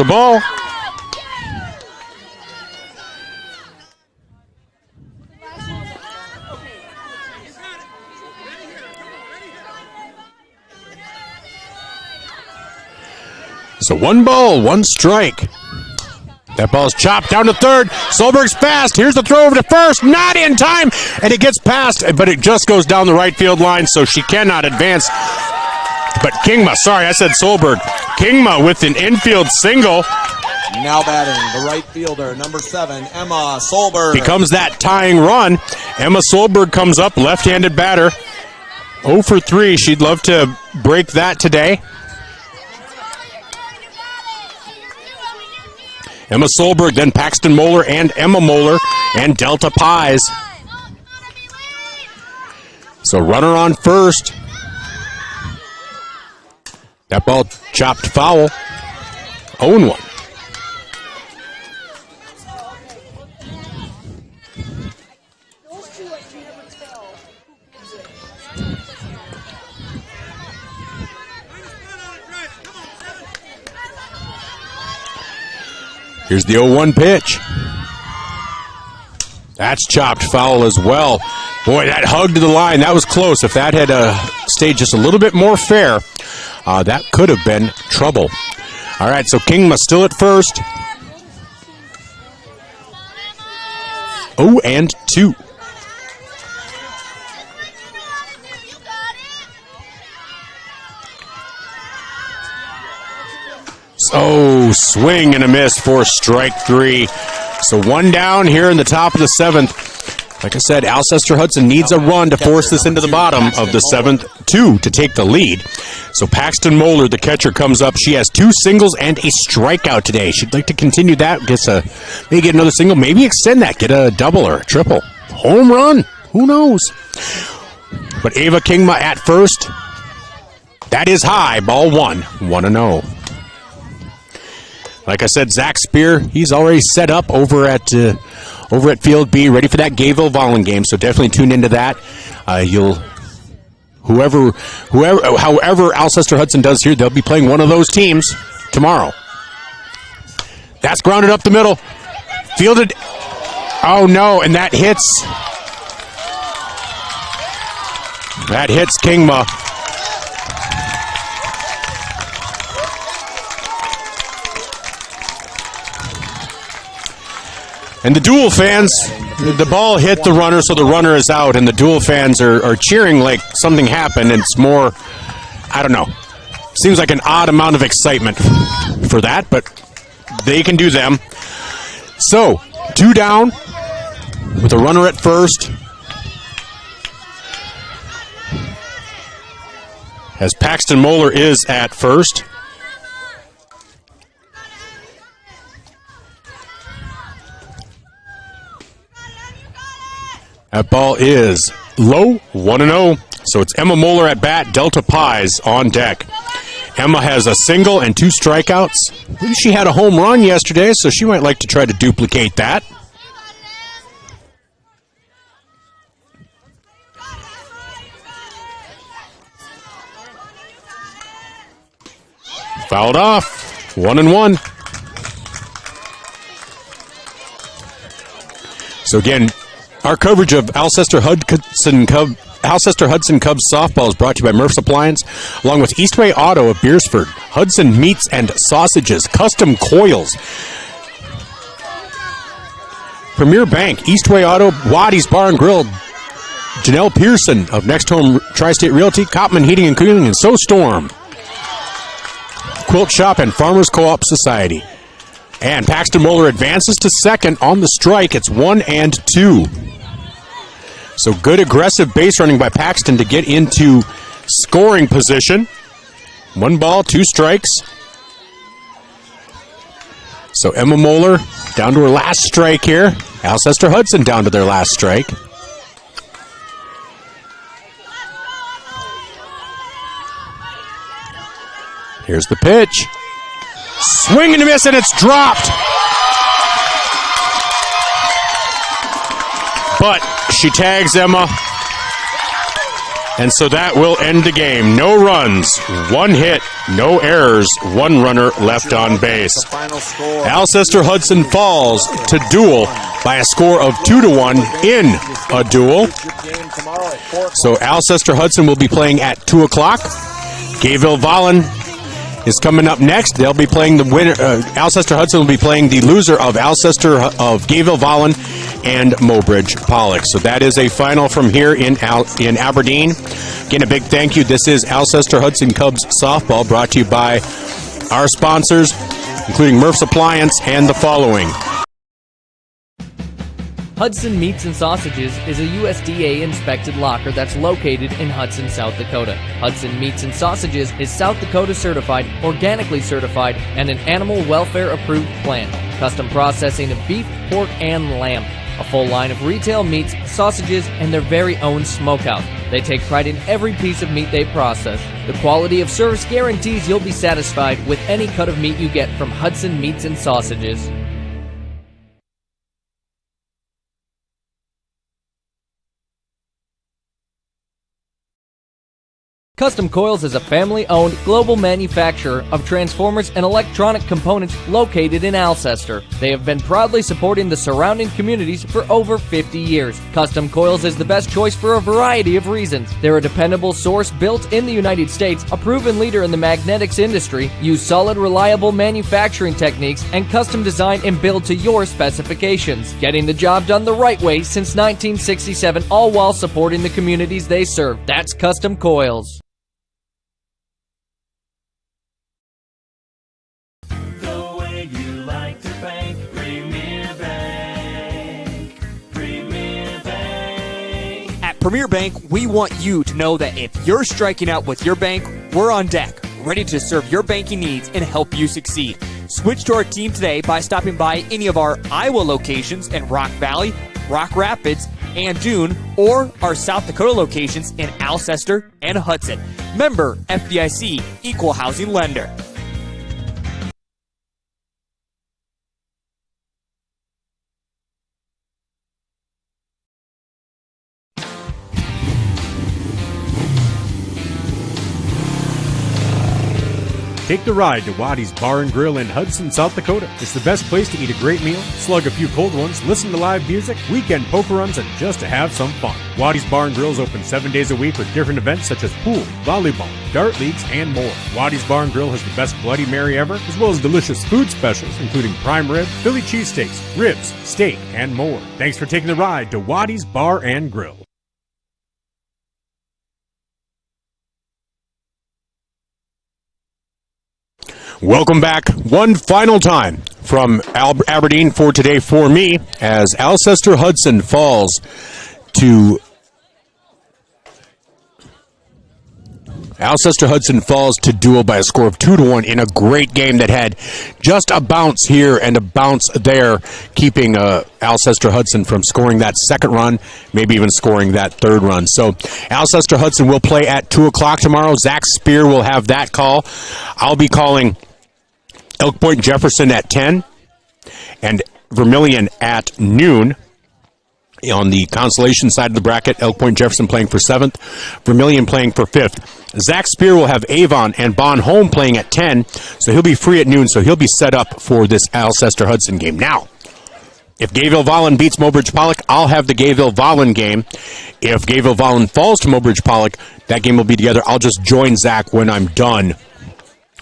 [SPEAKER 1] a ball. So 1 ball, 1 strike. That ball's chopped down to third. Solberg's fast. Here's the throw over to first. Not in time. And it gets past, but it just goes down the right field line, so she cannot advance. But Kingma, sorry, I said Solberg. Kingma with an infield single.
[SPEAKER 2] Now batting, the right fielder, number 7, Emma Solberg.
[SPEAKER 1] Becomes that tying run. Emma Solberg comes up, left-handed batter. 0 for 3. She'd love to break that today. Emma Solberg, then Paxton Moeller and Emma Moeller and Delta Pies. So runner on first. That ball chopped foul. 0-1. Here's the 0-1 pitch. That's chopped foul as well. Boy, that hug to the line, that was close. If that had stayed just a little bit more fair, that could have been trouble. All right, so Kingma still at first. 0-2. So, swing and a miss for strike 3. So 1 down here in the top of the 7th. Like I said, Alcester-Hudson needs a run to force this into the bottom of the 7th, 2 to take the lead. So Paxton Moeller, the catcher, comes up. She has 2 singles and a strikeout today. She'd like to continue that. Maybe get another single, maybe extend that, get a double or a triple. Home run, who knows? But Ava Kingma at first. That is high, ball 1, 1-0. Like I said, Zach Spear, he's already set up over at Field B, ready for that Gayville-Vollen game. So definitely tune into that. However Alcester-Hudson does here, they'll be playing one of those teams tomorrow. That's grounded up the middle, fielded. Oh no, and that hits. That hits Kingma. And the Deuel fans, the ball hit the runner, so the runner is out, and the Deuel fans are cheering like something happened. And it's more, I don't know, seems like an odd amount of excitement for that, but they can do them. So, 2 down with a runner at first. As Paxton Moeller is at first. That ball is low, 1-0. So it's Emma Moeller at bat, Delta Pies on deck. Emma has a single and 2 strikeouts. She had a home run yesterday, so she might like to try to duplicate that. Fouled off, 1-1. So again, our coverage of Alcester-Hudson Cubs softball is brought to you by Murph's Appliance, along with Eastway Auto of Beersford, Hudson Meats and Sausages, Custom Coils, Premier Bank, Eastway Auto, Waddy's Bar and Grill, Janelle Pearson of Next Home Tri-State Realty, Copman Heating and Cooling, and So Storm, Quilt Shop, and Farmers Co-op Society. And Paxton Moeller advances to second on the strike. It's 1-2. So good aggressive base running by Paxton to get into scoring position. 1 ball, 2 strikes. So Emma Moeller down to her last strike here. Alcester-Hudson down to their last strike. Here's the pitch. Swing and a miss, and it's dropped. But she tags Emma. And so that will end the game. No runs, 1 hit, no errors, 1 runner left on base. Alcester-Hudson falls to Deuel by a score of 2-1 in a duel. So Alcester-Hudson will be playing at 2 o'clock. Gayville-Vollen is coming up next. They'll be playing the winner. Alcester-Hudson will be playing the loser of Gayville-Vollen and Mobridge Pollock. So that is a final from here in Aberdeen. Again, a big thank you. This is Alcester-Hudson Cubs softball, brought to you by our sponsors, including Murph's Appliance and the following.
[SPEAKER 6] Hudson Meats and Sausages is a USDA-inspected locker that's located in Hudson, South Dakota. Hudson Meats and Sausages is South Dakota certified, organically certified, and an animal welfare-approved plant. Custom processing of beef, pork, and lamb. A full line of retail meats, sausages, and their very own smokehouse. They take pride in every piece of meat they process. The quality of service guarantees you'll be satisfied with any cut of meat you get from Hudson Meats and Sausages. Custom Coils is a family-owned global manufacturer of transformers and electronic components located in Alcester. They have been proudly supporting the surrounding communities for over 50 years. Custom Coils is the best choice for a variety of reasons. They're a dependable source built in the United States, a proven leader in the magnetics industry, use solid, reliable manufacturing techniques, and custom design and build to your specifications. Getting the job done the right way since 1967, all while supporting the communities they serve. That's Custom Coils.
[SPEAKER 9] Premier Bank, we want you to know that if you're striking out with your bank, we're on deck, ready to serve your banking needs and help you succeed. Switch to our team today by stopping by any of our Iowa locations in Rock Valley, Rock Rapids, and Dune, or our South Dakota locations in Alcester and Hudson. Member FDIC, Equal Housing Lender.
[SPEAKER 10] Take the ride to Waddy's Bar and Grill in Hudson, South Dakota. It's the best place to eat a great meal, slug a few cold ones, listen to live music, weekend poker runs, and just to have some fun. Waddy's Bar and Grill is open 7 days a week with different events such as pool, volleyball, dart leagues, and more. Waddy's Bar and Grill has the best Bloody Mary ever, as well as delicious food specials, including prime rib, Philly cheesesteaks, ribs, steak, and more. Thanks for taking the ride to Waddy's Bar and Grill.
[SPEAKER 1] Welcome back one final time from Aberdeen for today for me, as Alcester-Hudson falls to Deuel by a score of 2-1 in a great game that had just a bounce here and a bounce there, keeping Alcester-Hudson from scoring that second run, maybe even scoring that third run. So Alcester-Hudson will play at 2 o'clock tomorrow. Zach Spear will have that call. I'll be calling Elk Point Jefferson at 10 and Vermilion at noon. On the consolation side of the bracket, Elk Point Jefferson playing for 7th, Vermilion playing for 5th. Zach Spear will have Avon and Bon Holm playing at 10, so he'll be free at noon, so he'll be set up for this Alcester-Hudson game. Now, if Gayville-Vollen beats Mobridge Pollock, I'll have the Gayville-Vollen game. If Gayville-Vollen falls to Mobridge Pollock, that game will be together. I'll just join Zach when I'm done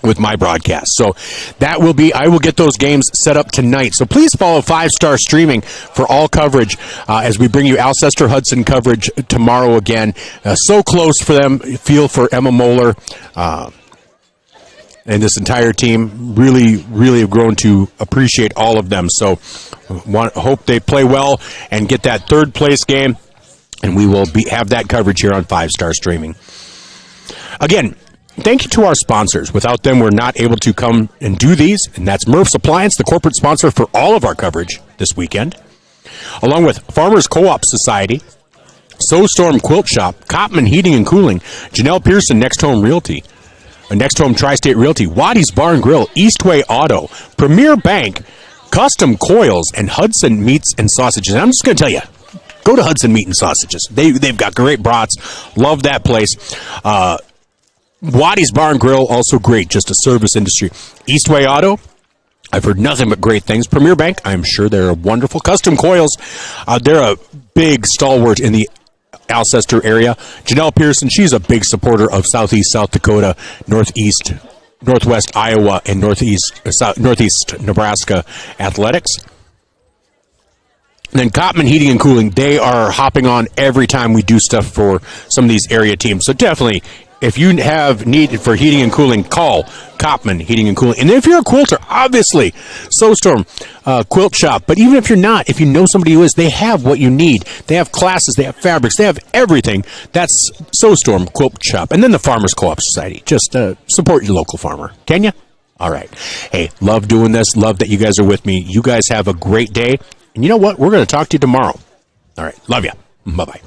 [SPEAKER 1] with my broadcast. So that will be, I will get those games set up tonight. So please follow 5-Star Streaming for all coverage as we bring you Alcester-Hudson coverage tomorrow again. So close for them. Feel for Emma Moeller and this entire team. Really, really have grown to appreciate all of them. So hope they play well and get that third place game, and we will have that coverage here on 5-Star Streaming. Again, thank you to our sponsors. Without them, we're not able to come and do these, and that's Murph's Appliance, the corporate sponsor for all of our coverage this weekend, along with Farmers Co-op Society, Storm Quilt Shop, Copman Heating and Cooling, Janelle Pearson, Next Home Realty, Next Home Tri-State Realty, Waddy's Bar and Grill, Eastway Auto, Premier Bank, Custom Coils, and Hudson Meats and Sausages. And I'm just going to tell you, Go to Hudson Meat and Sausages. They've got great brats. Love that place. Waddy's Bar and Grill, also great, just a service industry. Eastway Auto, I've heard nothing but great things. Premier Bank, I'm sure they're wonderful. Custom Coils, they're a big stalwart in the Alcester area. Janelle Pearson, she's a big supporter of Southeast South Dakota, Northwest Iowa, and Northeast Nebraska athletics. And then Cotman Heating and Cooling, they are hopping on every time we do stuff for some of these area teams. So definitely, if you have need for heating and cooling, call Cotman Heating and Cooling. And if you're a quilter, obviously, SoStorm Quilt Shop. But even if you're not, if you know somebody who is, they have what you need. They have classes, they have fabrics, they have everything. That's SoStorm Quilt Shop. And then the Farmers Co-op Society. Just support your local farmer. Can you? All right. Hey, love doing this. Love that you guys are with me. You guys have a great day. And you know what? We're going to talk to you tomorrow. All right. Love you. Bye-bye.